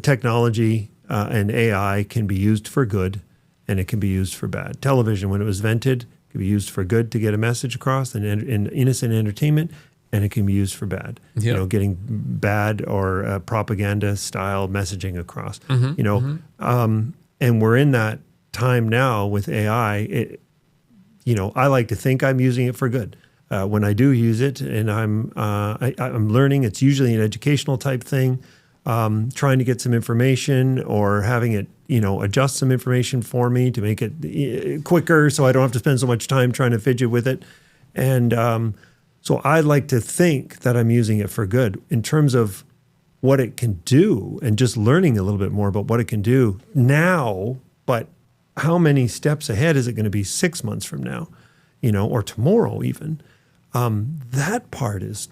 technology and AI can be used for good, and it can be used for bad. Television, when it was invented, could be used for good to get a message across and innocent entertainment. And it can be used for bad, getting bad or propaganda style messaging across, and we're in that time now with AI. I like to think I'm using it for good. When I do use it and I'm learning, it's usually an educational type thing, trying to get some information or having it, adjust some information for me to make it quicker so I don't have to spend so much time trying to fidget with it. And, so I like to think that I'm using it for good in terms of what it can do and just learning a little bit more about what it can do now. But how many steps ahead is it going to be 6 months from now, or tomorrow even? That part is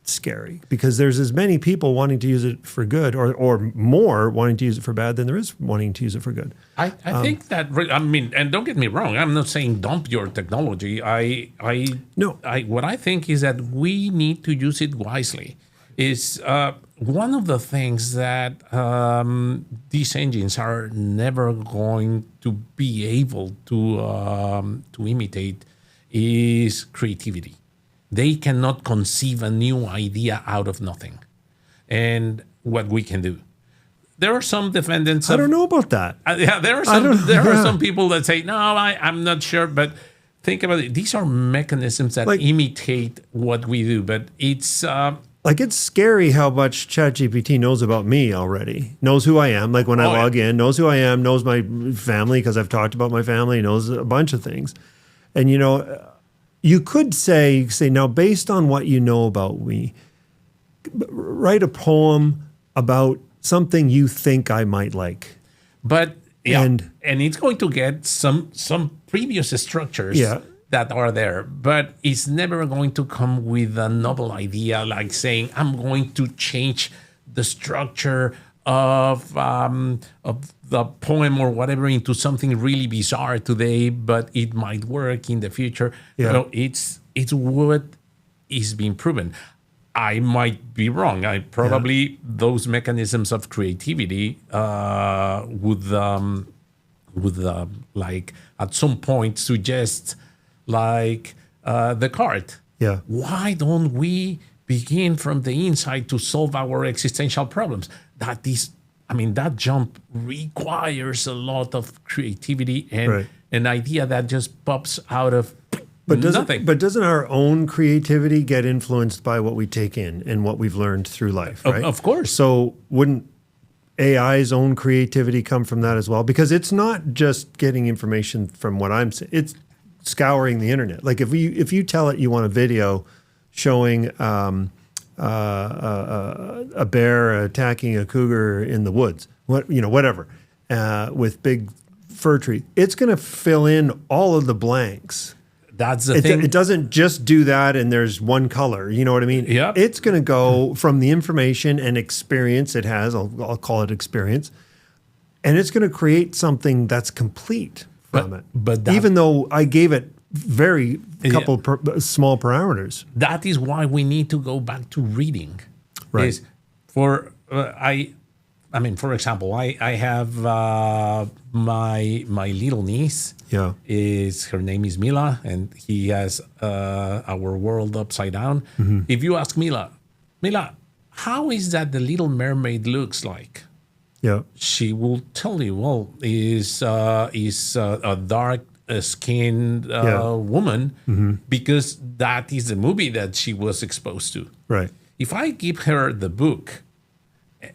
scary because there's as many people wanting to use it for good or more wanting to use it for bad than there is wanting to use it for good. I think that, and don't get me wrong, I'm not saying dump your technology. What I think is that we need to use it wisely. Is one of the things that these engines are never going to be able to imitate is creativity. They cannot conceive a new idea out of nothing. And what we can do. There are some defendants. I don't know about that. There are some people that say, no, I'm not sure. But think about it. These are mechanisms that imitate what we do. But it's... it's scary how much ChatGPT knows about me already. Knows who I am. Like when I log in, knows who I am, knows my family because I've talked about my family, knows a bunch of things. And, you could say, now based on what you know about me, write a poem about something you think I might like. But and it's going to get some previous structures that are there, but it's never going to come with a novel idea like saying I'm going to change the structure of the poem or whatever into something really bizarre today, but it might work in the future. It's what is being proven. I might be wrong. Those mechanisms of creativity would at some point suggest Descartes. Yeah. Why don't we begin from the inside to solve our existential problems? That jump requires a lot of creativity and an idea that just pops out of nothing. But doesn't our own creativity get influenced by what we take in and what we've learned through life, right? Of course. So wouldn't AI's own creativity come from that as well? Because it's not just getting information from what I'm saying. It's scouring the internet. Like if you tell it you want a video showing a bear attacking a cougar in the woods, whatever, with big fir tree. It's going to fill in all of the blanks. That's the thing. It doesn't just do that and there's one color. You know what I mean? Yep. It's going to go from the information and experience it has. I'll call it experience. And it's going to create something that's complete from it. But even though I gave it small parameters. That is why we need to go back to reading. Right. Is for for example, I have my little niece. Yeah. Her name is Mila, and he has Our World Upside Down. Mm-hmm. If you ask Mila, how is that the Little Mermaid looks like? Yeah. She will tell you, well, is a dark skinned woman because that is the movie that she was exposed to. Right. If I give her the book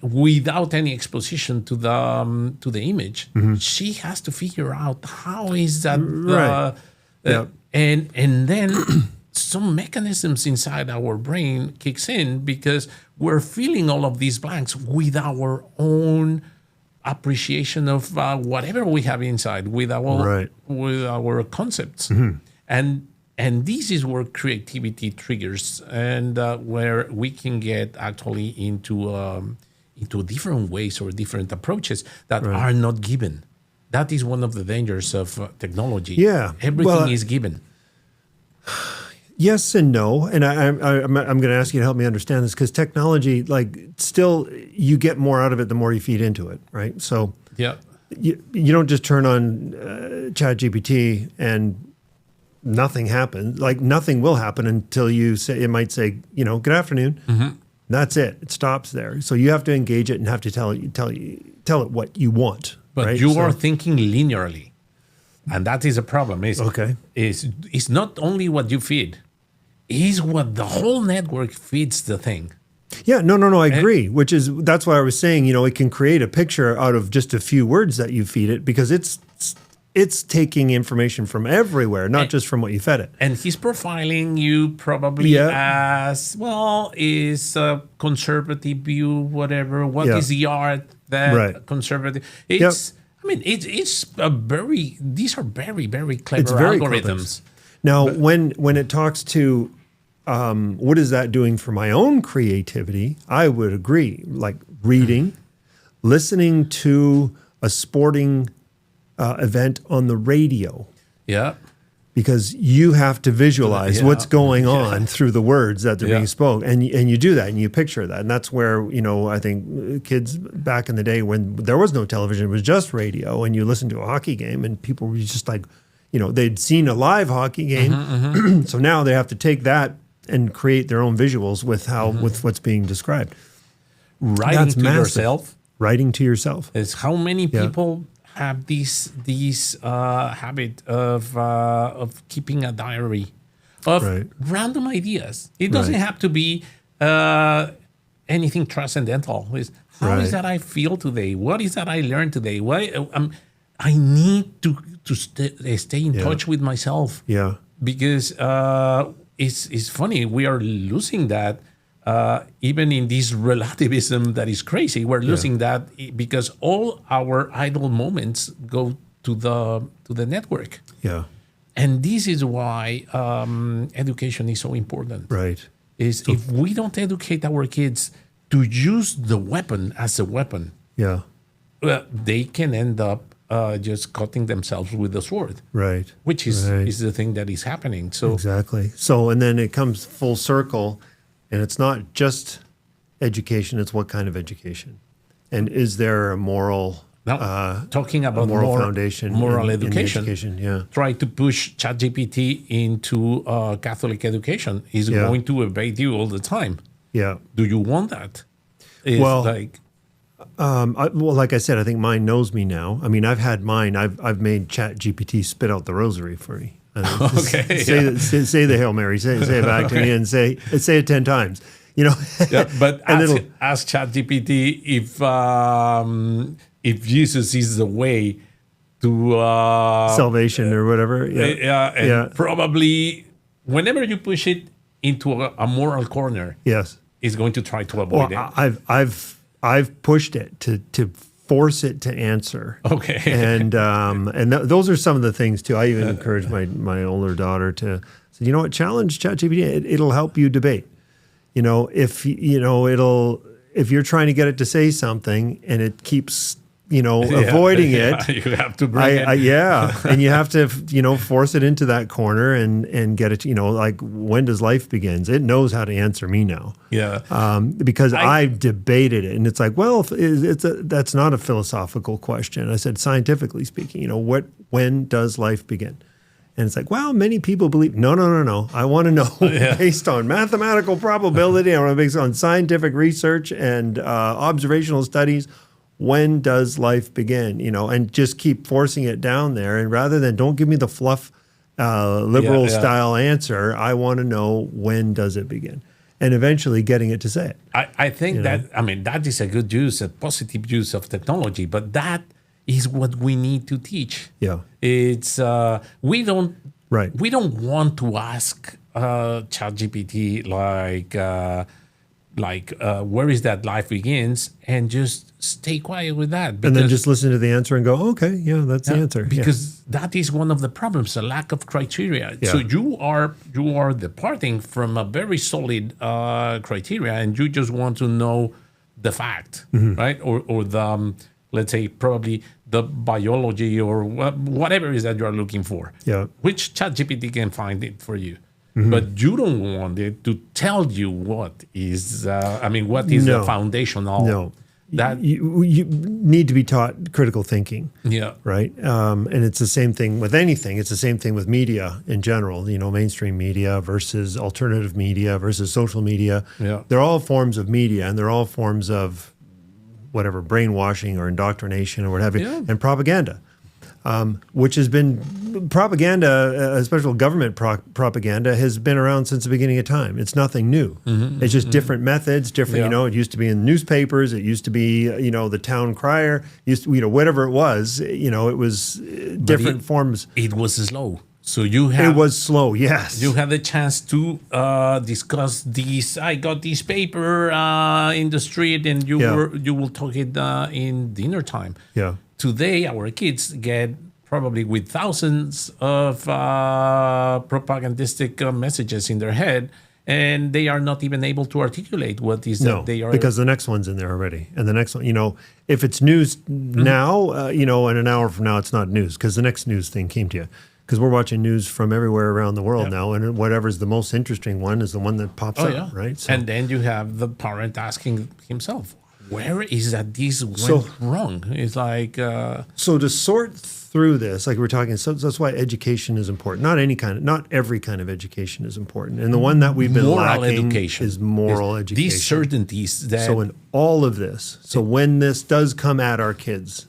without any exposition to the image, she has to figure out how is that and then some mechanisms inside our brain kicks in because we're filling all of these blanks with our own appreciation of whatever we have inside, with our concepts, and this is where creativity triggers, and where we can get actually into different ways or different approaches that are not given. That is one of the dangers of technology. Yeah, everything is given. Yes and no, and I'm going to ask you to help me understand this because technology, still, you get more out of it the more you feed into it, right? So you don't just turn on ChatGPT and nothing happens. Nothing will happen until you say it might say, good afternoon. Mm-hmm. That's it. It stops there. So you have to engage it and have to tell it what you want. But you are thinking linearly, and that is a problem. It's not only what you feed. Is what the whole network feeds the thing. Yeah, no, I agree. That's why I was saying, it can create a picture out of just a few words that you feed it because it's taking information from everywhere, not just from what you fed it. And he's profiling you probably as, well, is a conservative view, whatever. What is the art that conservative? It's these are very, very clever algorithms. Now, when it talks to what is that doing for my own creativity, I would agree. Like reading, listening to a sporting event on the radio. Yeah. Because you have to visualize what's going on through the words that they're being spoken. And you do that and you picture that. And that's where, I think kids back in the day when there was no television, it was just radio, and you listened to a hockey game and people were just like, they'd seen a live hockey game. So now they have to take that and create their own visuals with what's being described. Writing to yourself. Writing to yourself. Is how many people have this habit of keeping a diary of random ideas. It doesn't have to be anything transcendental. How is that I feel today? What is that I learned today? I need to stay in touch with myself. Yeah. Because it's funny, we are losing that. Even in this relativism that is crazy, we're losing that because all our idle moments go to the network. Yeah. And this is why education is so important. Right. If we don't educate our kids to use the weapon as a weapon, they can end up just cutting themselves with the sword. Right. Which is the thing that is happening. So exactly. So, and then it comes full circle. And it's not just education, it's what kind of education. And is there a moral talking about moral foundation, moral in education, try to push ChatGPT into Catholic education is going to evade you all the time. Yeah. Do you want that? Like I said, I think mine knows me now. I mean, I've had mine. I've made ChatGPT spit out the rosary for me. Okay. Say the Hail Mary. Say it back to me and say it 10 times. But ask ChatGPT if Jesus is the way to salvation or whatever. And probably whenever you push it, into a moral corner, Yes. is going to try to avoid Well, it. I've pushed it to force it to answer. Okay. And those are some of the things too. I even encourage my older daughter to say, you know what, challenge ChatGPT. It'll help you debate. You know, if you're trying to get it to say something and it keeps avoiding it, you have to bring it. And you have to force it into that corner and get it. Like, when does life begins? It knows how to answer me now. Yeah. Because I've debated it, and it's like, well, that's not a philosophical question. I said, scientifically speaking, when does life begin? And it's like, well, many people believe. No. I want to know based on mathematical probability. I want to based on scientific research and observational studies. When does life begin? And just keep forcing it down there. And rather than don't give me the fluff, liberal style answer, I want to know, when does it begin? And eventually getting it to say it. I think that is a good use, a positive use of technology, but that is what we need to teach. Yeah. It's we don't Right. we don't want to ask ChatGPT where is that life begins, and just stay quiet with that. And then just listen to the answer and go, okay, yeah, that's the answer. Because that is one of the problems, a lack of criteria. Yeah. So you are departing from a very solid criteria, and you just want to know the fact, right? Or the, let's say, probably the biology or whatever it is that you are looking for. Yeah. Which ChatGPT can find it for you. But you don't want it to tell you what is the foundational. No. That you need to be taught critical thinking. Yeah. Right. And it's the same thing with anything. It's the same thing with media in general. Mainstream media versus alternative media versus social media. Yeah. They're all forms of media, and they're all forms of whatever, brainwashing or indoctrination or what have you, and propaganda. Which has been propaganda, especially government propaganda, has been around since the beginning of time. It's nothing new. It's just different methods, different. It used to be in newspapers. It used to be, the town crier. Whatever it was. It was different forms. It was slow. So it was slow. Yes, you had the chance to discuss these. I got this paper in the street, and you will talk it in dinner time. Yeah. Today, our kids get probably with thousands of propagandistic messages in their head, and they are not even able to articulate what is that they are. Because the next one's in there already. And the next one, if it's news now, and an hour from now, it's not news because the next news thing came to you. Because we're watching news from everywhere around the world now, and whatever's the most interesting one is the one that pops up, right? So, and then you have the parent asking himself, where is that this went wrong? It's like... So to sort through this, like we're talking, so that's why education is important. Not every kind of education is important. And the one that we've been lacking is moral education. These certainties that... So in all of this, when this does come at our kids,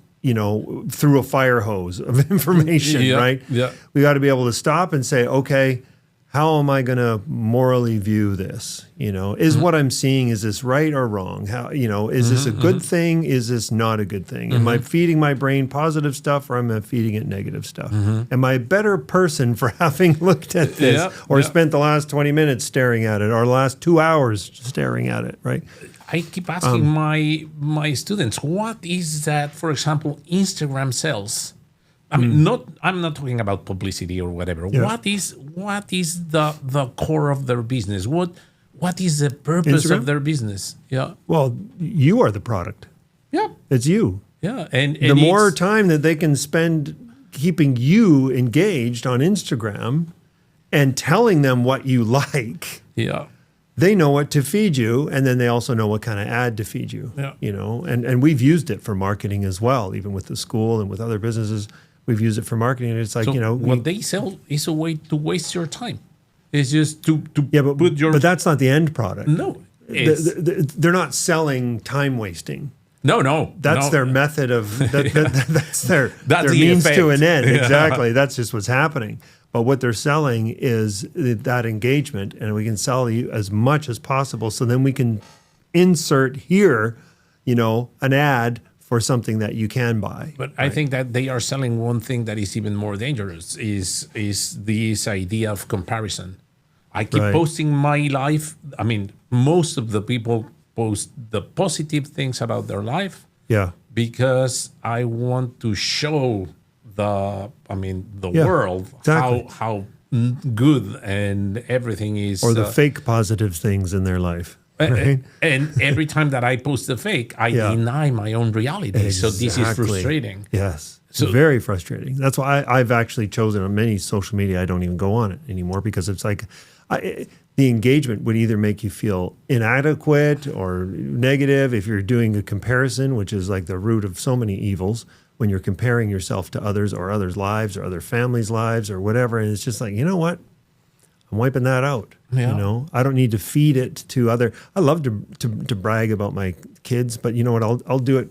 through a fire hose of information, right? Yeah. We got to be able to stop and say, okay, how am I going to morally view this? Is what I'm seeing, is this right or wrong? How, is this a good thing? Is this not a good thing? Am I feeding my brain positive stuff, or am I feeding it negative stuff? Am I a better person for having looked at this or spent the last 20 minutes staring at it, or the last 2 hours staring at it, right? I keep asking my students, what is that, for example, Instagram sells? I'm not talking about publicity or whatever. Yeah. What is the core of their business? What is the purpose Instagram? of their business? Yeah. Well, you are the product. Yeah. It's you. Yeah. And the more time that they can spend keeping you engaged on Instagram and telling them what you like. Yeah. They know what to feed you, and then they also know what kind of ad to feed you. Yeah. And we've used it for marketing as well, even with the school and with other businesses. We've used it for marketing, and it's like, what they sell is a way to waste your time. It's just to put your... But that's not the end product. No. They're not selling time wasting. No. That's their method of... that's their That's the means effect. to an end. Yeah. Exactly. That's just what's happening. But what they're selling is that engagement, and we can sell you as much as possible. So then we can insert here, an ad for something that you can buy. But right? I think that they are selling one thing that is even more dangerous is this idea of comparison. I keep Right. posting my life. I mean, most of the people post the positive things about their life Yeah. because I want to show the Yeah, world exactly. how good and everything is. Or the fake positive things in their life. Right? And every time that I post a fake, I Yeah. deny my own reality. So this is Exactly. frustrating. Yes. It's So- very frustrating. That's why I've actually chosen on many social media, I don't even go on it anymore because it's like the engagement would either make you feel inadequate or negative if you're doing a comparison, which is like the root of so many evils when you're comparing yourself to others or others' lives or other families' lives or whatever. And it's just like, you know what? I'm wiping that out. Yeah. You know, I don't need to feed it to other. I love to brag about my kids, but you know what? I'll do it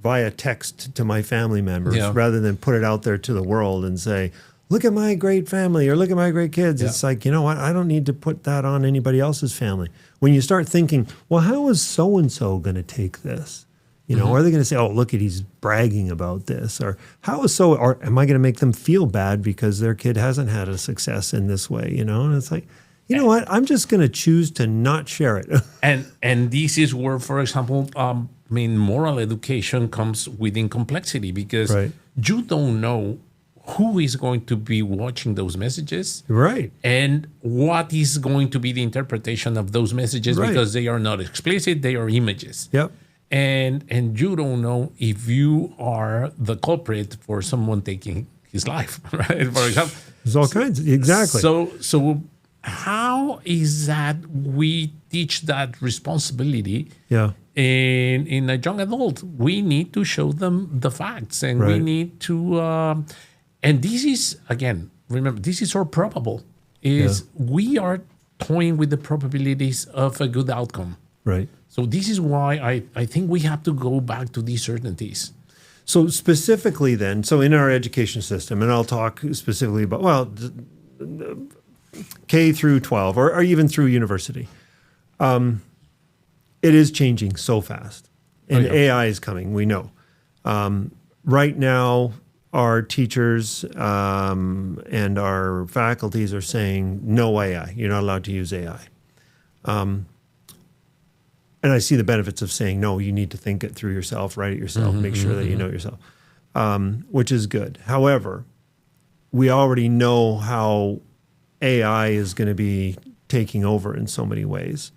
via text to my family members Yeah. rather than put it out there to the world and say, look at my great family or look at my great kids. Yeah. It's like, you know what? I don't need to put that on anybody else's family. When you start thinking, well, how is so-and-so going to take this? You know, are they going to say, oh, look at, he's bragging about this? Or how is so, or am I going to make them feel bad because their kid hasn't had a success in this way? You know, and it's like, you know what? I'm just going to choose to not share it. And this is where, for example, moral education comes within complexity because Right. you don't know who is going to be watching those messages Right. and what is going to be the interpretation of those messages Right. because they are not explicit, they are images. Yep. And you don't know if you are the culprit for someone taking his life, right? For example. There's all kinds. Exactly. So how is that we teach that responsibility yeah. in a young adult? We need to show them the facts and we Right. need to, and this is, again, remember, this is our probable, is we are toying with the probabilities of a good outcome. Right. So this is why I think we have to go back to these certainties. So specifically then, so in our education system, and I'll talk specifically about, well, K through 12 or even through university, it is changing so fast. And yeah. AI is coming, we know. Right now, our teachers and our faculties are saying, no AI, you're not allowed to use AI. And I see the benefits of saying, no, you need to think it through yourself, write it yourself, make sure that you know it yourself, which is good. However, we already know how AI is going to be taking over in so many ways.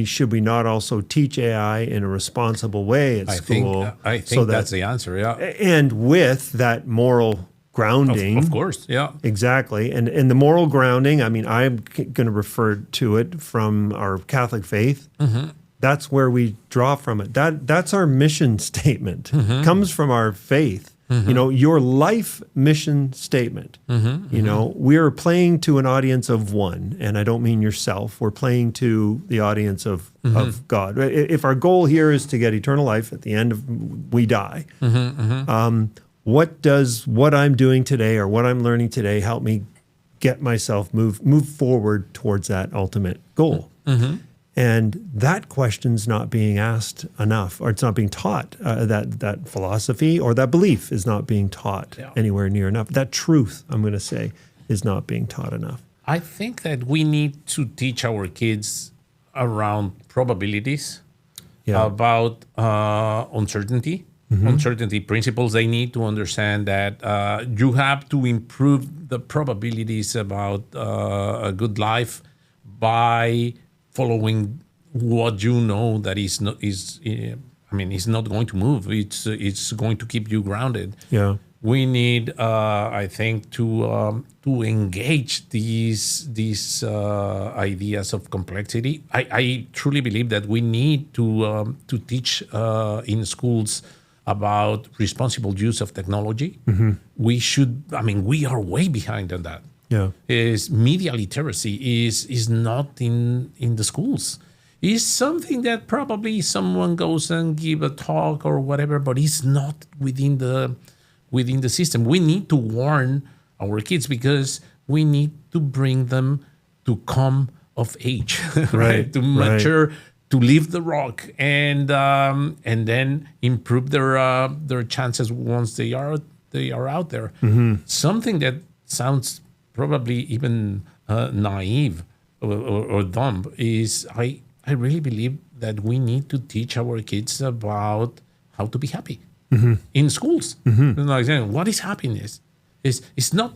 Should we not also teach AI in a responsible way at school? I think that's the answer, yeah. And with that moral grounding. Of course, yeah. Exactly. And the moral grounding, I mean, I'm going to refer to it from our Catholic faith. Mm-hmm. That's where we draw from it. That's our mission statement. Comes from our faith. You know, your life mission statement. You know, we're playing to an audience of one, and I don't mean yourself. We're playing to the audience of God. If our goal here is to get eternal life at the end of we die, what does what I'm doing today or what I'm learning today help me get myself move forward towards that ultimate goal? And that question's not being asked enough, or it's not being taught. That philosophy or that belief is not being taught anywhere near enough. That truth, I'm going to say, is not being taught enough. I think that we need to teach our kids around probabilities, about uncertainty, uncertainty principles. They need to understand that you have to improve the probabilities about a good life by following what you know that is not is not going to move. It's going to keep you grounded. Yeah. We need, I think, to engage these ideas of complexity. I truly believe that we need to teach in schools about responsible use of technology. We should. I mean, we are way behind on that. Yeah. Is media literacy is not in the schools. It's something that probably someone goes and give a talk or whatever, but it's not within the system. We need to warn our kids because we need to bring them to come of age, right? To mature, to leave the rock, and then improve their chances once they are out there. Something that sounds probably even naive or dumb, is I really believe that we need to teach our kids about how to be happy in schools. Like saying, what is happiness? It's not.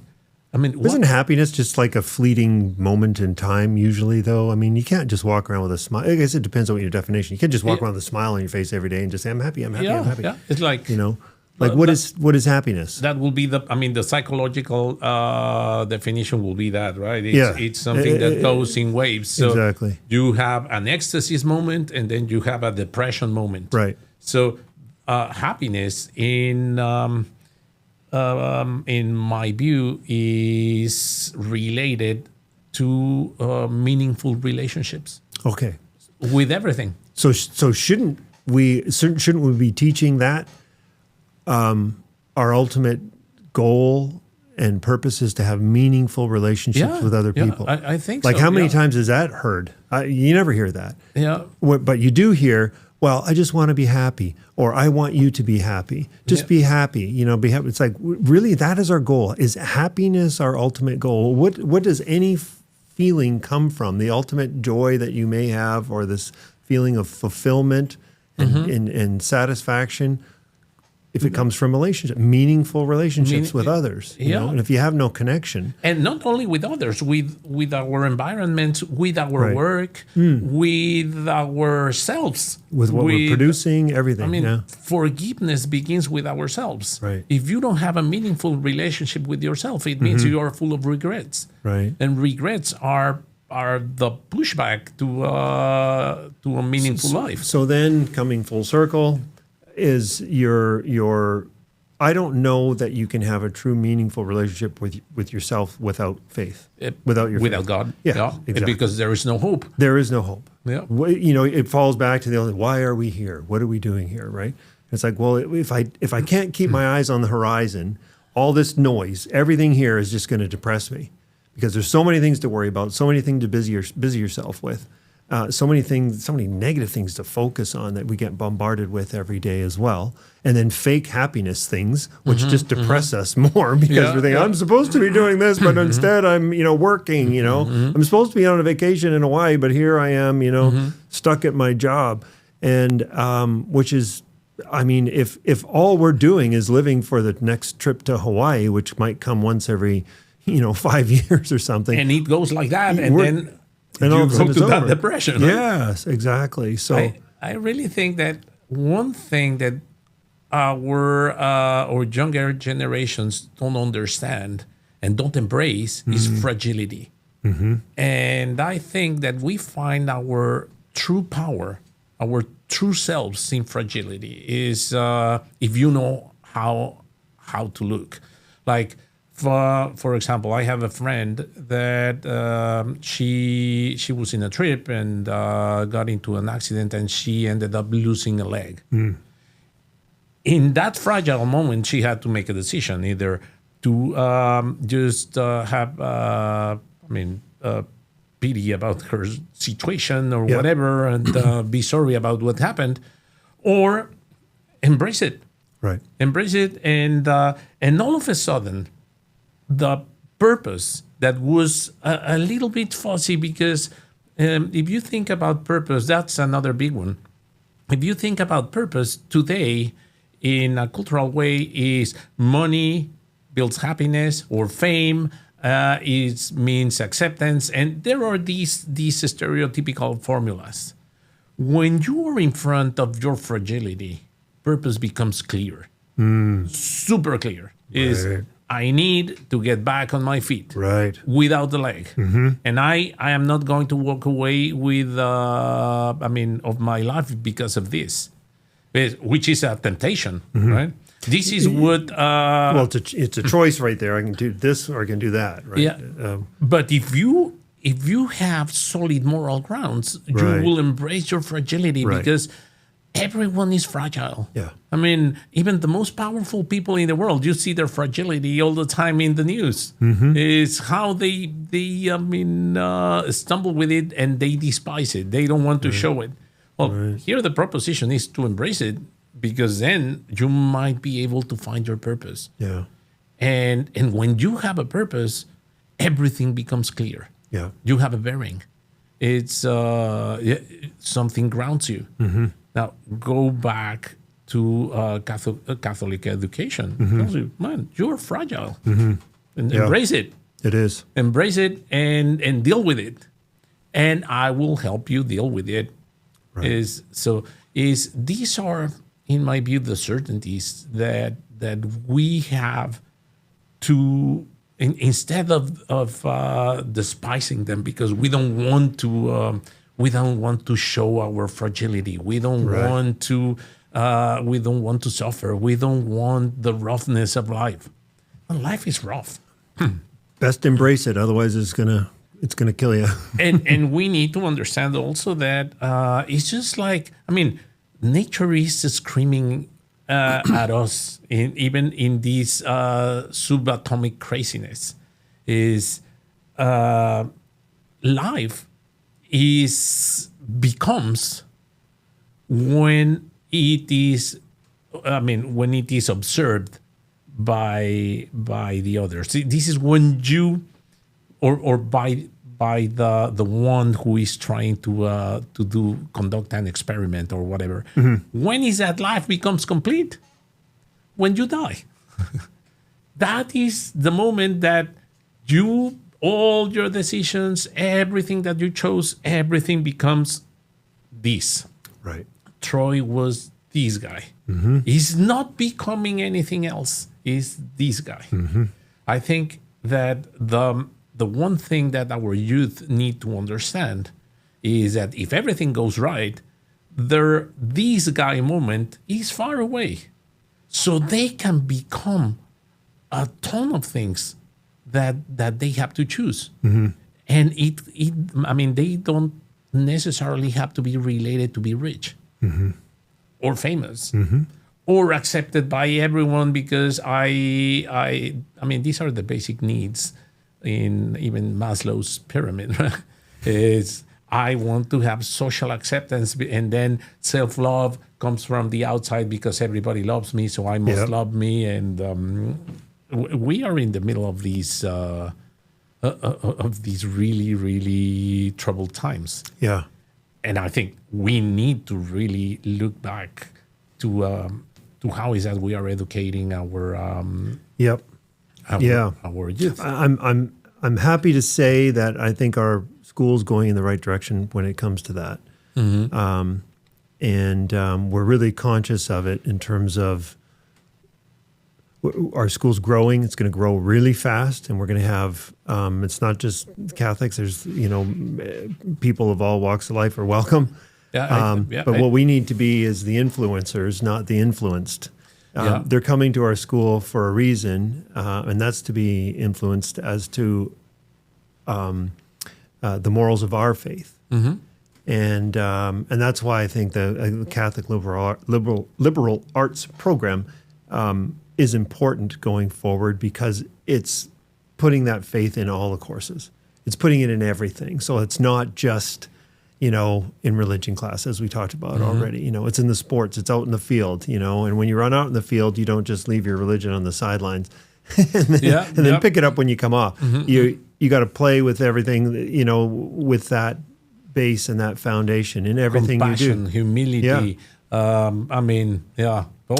I mean, Isn't happiness just like a fleeting moment in time usually, though? I mean, you can't just walk around with a smile. I guess it depends on what your definition. You can't just walk around with a smile on your face every day and just say, I'm happy, I'm happy, I'm happy. Yeah, it's like, like what is happiness? That will be the psychological definition will be that, right? Yeah. It's something that goes in waves. So Exactly. you have an ecstasy moment and then you have a depression moment. Right. So happiness in my view is related to meanultiful relationships Okay. with everything. So shouldn't we be teaching that our ultimate goal and purpose is to have meaningful relationships with other people? I think like so. how many times is that heard? You never hear that. Yeah. But you do hear, well, I just want to be happy, or I want you to be happy. Just be happy, be happy. It's like, really, that is our goal. Is happiness our ultimate goal? What does any feeling come from? The ultimate joy that you may have, or this feeling of fulfillment and satisfaction, if it comes from meaningful relationships with others, and if you have no connection. And not only with others, with our environment, with our work, with ourselves. With what we're producing, everything. I mean, forgiveness begins with ourselves. Right. If you don't have a meaningful relationship with yourself, it means you are full of regrets. Right. And regrets are the pushback to a meaningful life. So then, coming full circle, is your I don't know that you can have a true meaningful relationship with yourself without faith, without faith. God. Yeah, exactly. Because there is no hope. There is no hope. Yeah. It falls back to the only, why are we here? What are we doing here, right? It's like, well, if I can't keep my eyes on the horizon, all this noise, everything here is just going to depress me, because there's so many things to worry about, so many things to busy yourself with. So many negative things to focus on that we get bombarded with every day as well. And then fake happiness things, which just depress us more, because we're thinking, I'm supposed to be doing this, but instead I'm, working, I'm supposed to be on a vacation in Hawaii, but here I am, stuck at my job. And which is, I mean, if all we're doing is living for the next trip to Hawaii, which might come once every, 5 years or something. And it goes like that. And then and all you go to that depression. Right? Yes, exactly. So I really think that one thing that our younger generations don't understand and don't embrace is fragility. And I think that we find our true power, our true selves in fragility is if you know how to look. Like, for example, I have a friend that she was in a trip and got into an accident, and she ended up losing a leg. In that fragile moment, she had to make a decision, either to just have pity about her situation or whatever, and be sorry about what happened, or embrace it. Right. Embrace it, and all of a sudden, the purpose that was a little bit fuzzy, because if you think about purpose, that's another big one. If you think about purpose today in a cultural way, is money builds happiness, or fame means acceptance, and there are these stereotypical formulas. When you are in front of your fragility, purpose becomes clear, super clear. Is I need to get back on my feet, without the leg, and I am not going to walk away with of my life because of this, which is a temptation, right? This is what. Well, it's a choice right there. I can do this or I can do that, right? Yeah. But if you have solid moral grounds, you will embrace your fragility, because everyone is fragile. Yeah. I mean, even the most powerful people in the world, you see their fragility all the time in the news. It's how they stumble with it, and they despise it. They don't want to show it. Well, here the proposition is to embrace it, because then you might be able to find your purpose. Yeah. And when you have a purpose, everything becomes clear. Yeah. You have a bearing. It's something grounds you. Now go back to Catholic education. Tells you, man, you're fragile. And embrace it. It is. Embrace it and deal with it. And I will help you deal with it. Right. These are, in my view, the certainties that we have to, instead of despising them, because we don't want to show our fragility. We don't want to suffer. We don't want the roughness of life. But life is rough. Best embrace it, otherwise it's gonna kill you. and we need to understand also that it's just like, nature is screaming at us, even in this subatomic craziness. Life becomes when it is observed by the others. This is when you or by the one who is trying to conduct an experiment or whatever. When is that life becomes complete? When you die. That is the moment that all your decisions, everything that you chose, everything becomes this. Right. Troy was this guy. He's not becoming anything else. He's this guy. I think that the one thing that our youth need to understand is that if everything goes right, this guy moment is far away. So they can become a ton of things that they have to choose. And they don't necessarily have to be related to be rich or famous or accepted by everyone, because these are the basic needs in even Maslow's pyramid. Is I want to have social acceptance, and then self-love comes from the outside because everybody loves me, so I must love me. And we are in the middle of these really, really troubled times. Yeah. And I think we need to really look back to how is that we are educating our our youth. I'm happy to say that I think our school's going in the right direction when it comes to that. And we're really conscious of it in terms of our school's growing. It's going to grow really fast, and we're going to have, it's not just Catholics. There's, people of all walks of life are welcome. But what we need to be is the influencers, not the influenced. They're coming to our school for a reason, and that's to be influenced as to the morals of our faith. And that's why I think the Catholic liberal arts program is important going forward, because it's putting that faith in all the courses. It's putting it in everything. So it's not just, in religion class, as we talked about already. It's in the sports, it's out in the field, and when you run out in the field, you don't just leave your religion on the sidelines and then pick it up when you come off. You got to play with everything, with that base and that foundation in everything Compassion, you do. humility.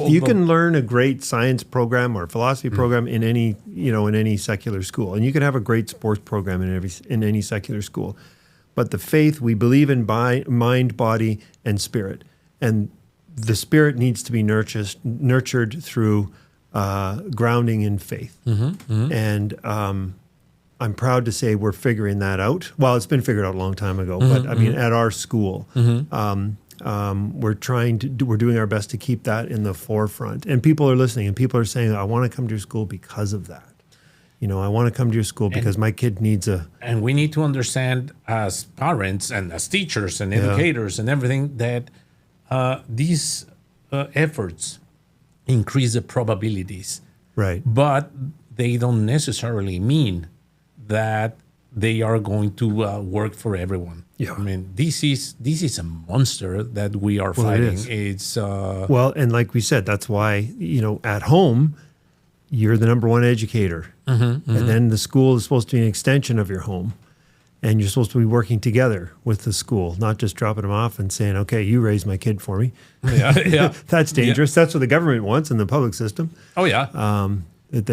You can learn a great science program or philosophy program in any, in any secular school, and you can have a great sports program in any secular school. But the faith, we believe in mind, body, and spirit, and the spirit needs to be nurtured through grounding in faith. And I'm proud to say we're figuring that out. Well, it's been figured out a long time ago, but at our school. We're doing our best to keep that in the forefront. And people are listening, and people are saying, I want to come to your school because of that. I want to come to your school because my kid needs a... And we need to understand as parents and as teachers and educators and everything that these efforts increase the probabilities. Right. But they don't necessarily mean that they are going to work for everyone. Yeah. This is a monster that we are fighting. It's and like we said, that's why, at home, you're the number one educator. And then the school is supposed to be an extension of your home. and you're supposed to be working together with the school, not just dropping them off and saying, "Okay, you raise my kid for me." Yeah. That's dangerous. That's what the government wants in the public system. Oh yeah. That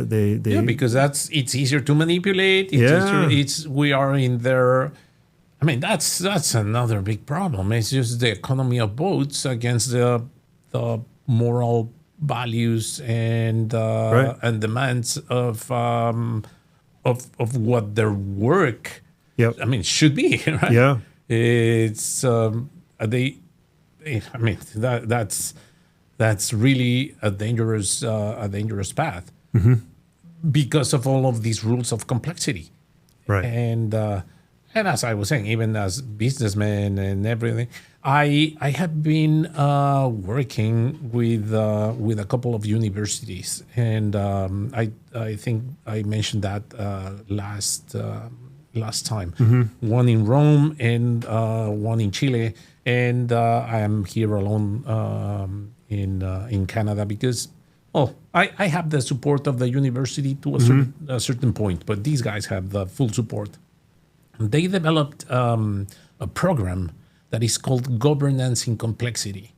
they Yeah, because it's easier to manipulate. We are in their. I mean, that's another big problem. It's just the economy of votes against the moral values and and demands of what their work. Yep. I mean, should be right. Yeah. It's they. I mean, that's really a dangerous path because of all of these rules of complexity. Right. And as I was saying, even as businessman and everything, I have been working with a couple of universities, and I think I mentioned that last time. One in Rome and one in Chile, and I am here alone in Canada because. Oh, I have the support of the university to a certain point, but these guys have the full support. They developed a program that is called Governance in Complexity.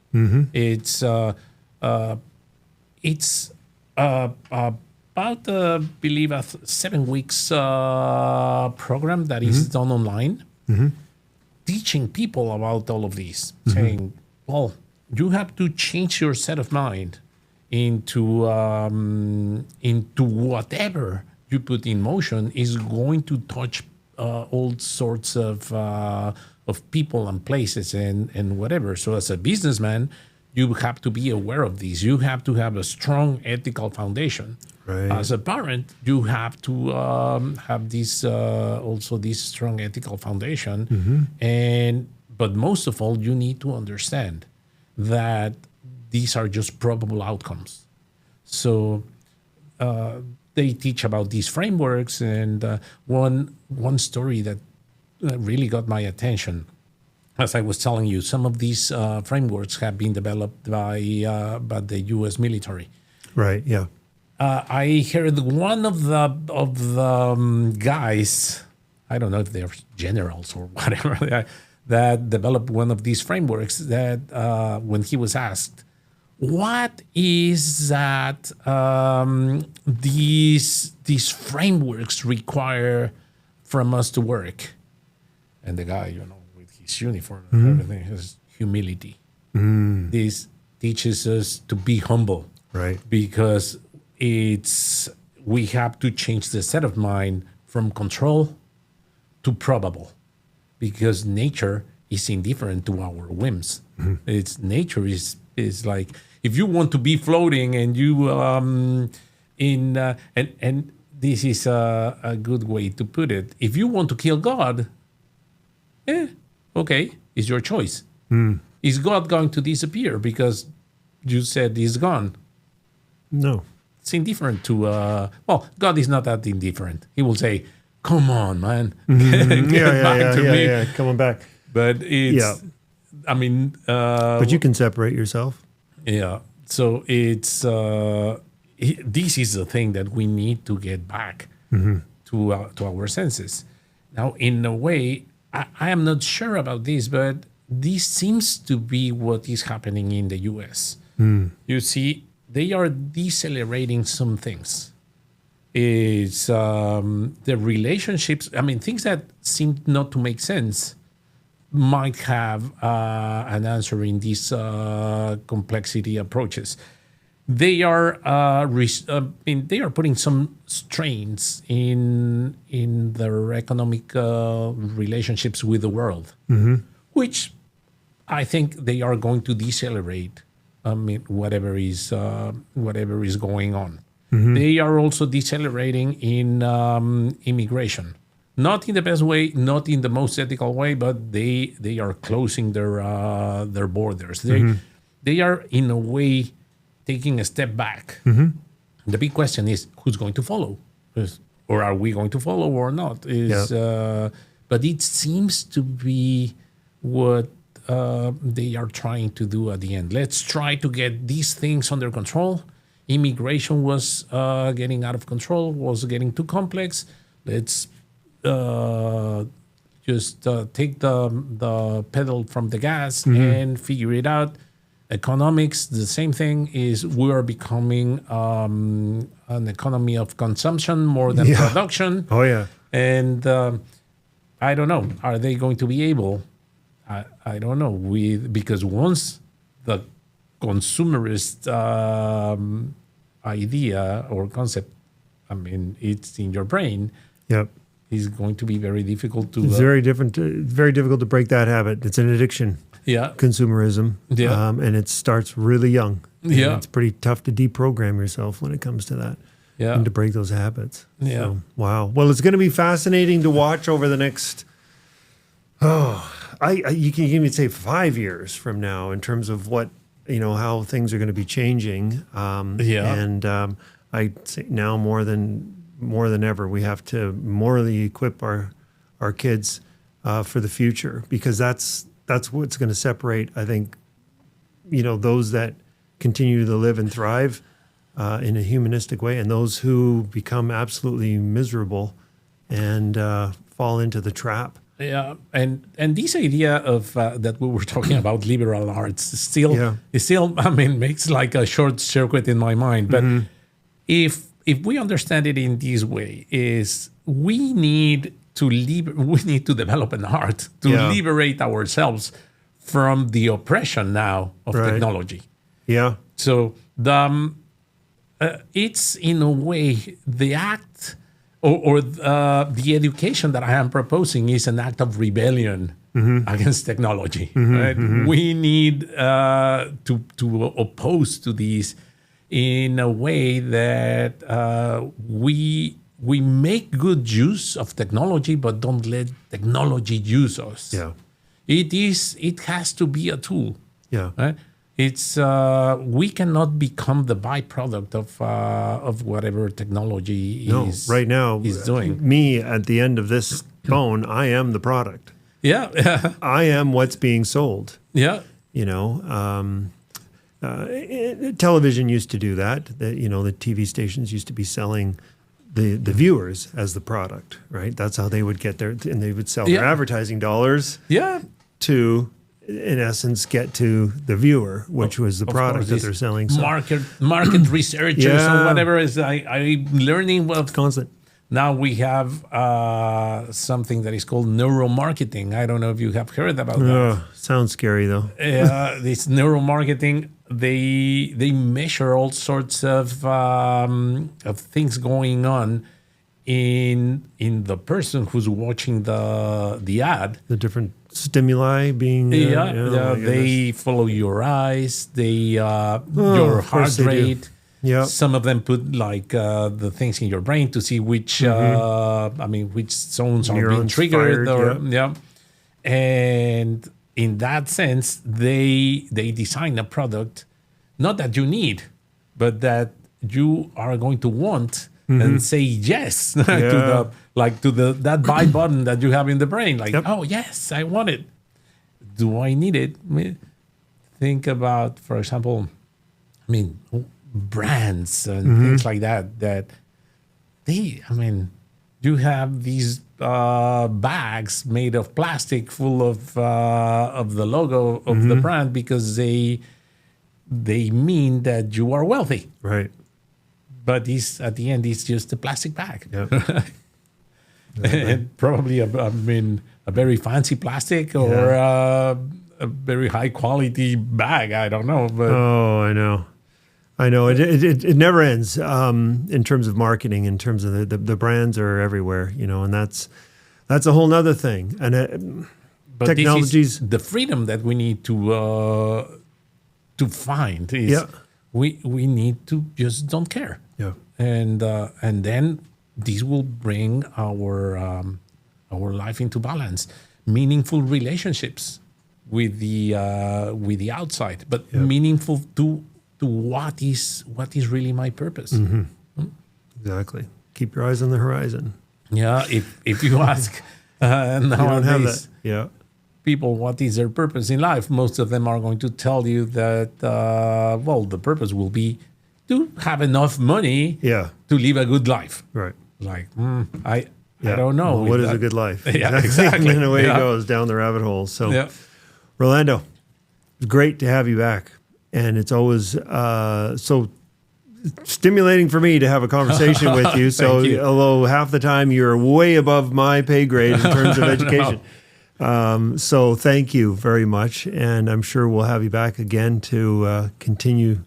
It's about, I believe, a 7 weeks program that is done online, teaching people about all of these, saying, well, you have to change your set of mind into whatever you put in motion is going to touch all sorts of people and places and whatever. So as a businessman, you have to be aware of these. You have to have a strong ethical foundation. Right. As a parent, you have to have this also this strong ethical foundation. But most of all, you need to understand that these are just probable outcomes. So they teach about these frameworks, and one story that really got my attention, as I was telling you, some of these frameworks have been developed by the U.S. military. Right. Yeah. I heard one of the guys, I don't know if they're generals or whatever, that developed one of these frameworks. That when he was asked, what is that these frameworks require from us to work? And the guy, with his uniform and everything, has humility. This teaches us to be humble, Right. because we have to change the set of mind from control to probable, because nature is indifferent to our whims. It's nature is like, if you want to be floating and you and this is a good way to put it. If you want to kill God, okay, it's your choice. Is God going to disappear because you said he's gone? No. It's indifferent to God is not that indifferent. He will say, come on, man, get back to me. Yeah, coming back. But it's, I mean, but you can separate yourself. Yeah. So it's this is the thing that we need to get back to our senses. Now, in a way, I am not sure about this, but this seems to be what is happening in the U.S. You see, they are decelerating some things. It's the relationships. I mean, things that seem not to make sense might have an answer in these complexity approaches. They are they are putting some strains in their economic relationships with the world, which I think they are going to decelerate. I mean, whatever is going on. They are also decelerating in immigration. Not in the best way, not in the most ethical way, but they are closing their borders. They are in a way taking a step back. The big question is, who's going to follow, or are we going to follow or not? But it seems to be what they are trying to do at the end. Let's try to get these things under control. Immigration was getting out of control, was getting too complex. Let's just take the pedal from the gas and figure it out. Economics, the same thing, is we are becoming an economy of consumption more than production. Oh, yeah. And I don't know, are they going to be able? I don't know. Because once the consumerist idea or concept, I mean, it's in your brain. Yep. It's going to be very difficult to. It's very difficult to break that habit. It's an addiction. Yeah. Consumerism. Yeah. And it starts really young. Yeah. And it's pretty tough to deprogram yourself when it comes to that. Yeah. And to break those habits. Yeah. So, wow. Well, it's going to be fascinating to watch over the next. You can even say 5 years from now in terms of what, how things are going to be changing. And I say now more than ever, we have to morally equip our kids for the future, because that's what's going to separate, I think, those that continue to live and thrive in a humanistic way, and those who become absolutely miserable and fall into the trap. Yeah, and this idea of that we were talking about liberal arts still makes like a short circuit in my mind. But if we understand it in this way, is we need to develop an art to liberate ourselves from the oppression now of technology. Yeah. So it's in a way the act. Or the education that I am proposing is an act of rebellion against technology. Right? We need to oppose to these in a way that we make good use of technology, but don't let technology use us. Yeah. It has to be a tool. Yeah. Right? It's we cannot become the byproduct of whatever technology is right now is doing. Me at the end of this phone, I am the product. Yeah, I am what's being sold. yeah, Television used to do that. The TV stations used to be selling the viewers as the product, right? That's how they would get and they would sell their advertising dollars. Yeah. To, in essence, get to the viewer, which was the product that they're selling. So. Market researchers or whatever is I'm learning of. Constant. Now we have something that is called neuromarketing. I don't know if you have heard about that. Sounds scary though. This neuromarketing, they measure all sorts of things going on in the person who's watching the ad. The different stimuli being they follow your eyes, your heart rate. Yeah, some of them put like the things in your brain to see which which zones are being triggered fired, and in that sense they design a product not that you need but that you are going to want and say yes to that buy button that you have in the brain. Like, oh, yes, I want it. Do I need it? Think about, for example, brands and things like that you have these bags made of plastic full of the logo of the brand because they mean that you are wealthy. Right. But at the end, it's just a plastic bag. Yep. And probably a very fancy plastic or a very high quality bag. I don't know. But I know. It never ends in terms of marketing. In terms of the brands are everywhere. And that's a whole nother thing. And but technologies, this is the freedom that we need to find is we need to just don't care. Yeah. And then this will bring our life into balance, meaningful relationships with the outside, but meaningful to what is really my purpose. Exactly. Keep your eyes on the horizon. Yeah. If you ask nowadays, people what is their purpose in life, most of them are going to tell you that the purpose will be to have enough money to live a good life. Right. Like I don't know. Well, what is a good life? Yeah, exactly. And then away it goes down the rabbit hole. So, Rolando, it's great to have you back. And it's always so stimulating for me to have a conversation with you. So, although half the time you're way above my pay grade in terms of education. So thank you very much. And I'm sure we'll have you back again to continue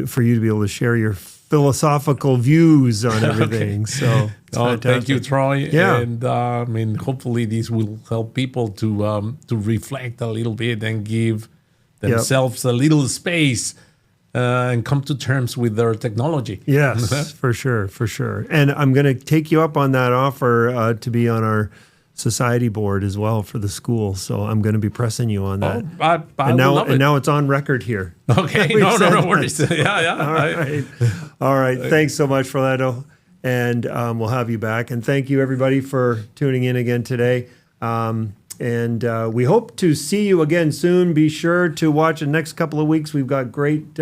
for you to be able to share your philosophical views on everything. So thank you, Troy. Yeah. And I mean, hopefully this will help people to reflect a little bit and give themselves a little space and come to terms with their technology. Yes, for sure. And I'm going to take you up on that offer to be on our society board as well for the school. So I'm going to be pressing you on that. I love it. And now it's on record here. Okay, no worries. Yeah. All right. Thanks so much, Rolando. And we'll have you back. And thank you, everybody, for tuning in again today. And we hope to see you again soon. Be sure to watch the next couple of weeks. We've got great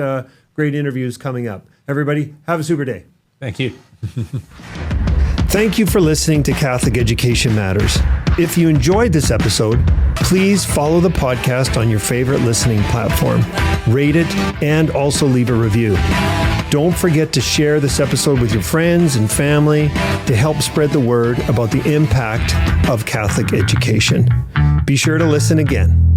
interviews coming up. Everybody, have a super day. Thank you. Thank you for listening to Catholic Education Matters. If you enjoyed this episode, please follow the podcast on your favorite listening platform, rate it, and also leave a review. Don't forget to share this episode with your friends and family to help spread the word about the impact of Catholic education. Be sure to listen again.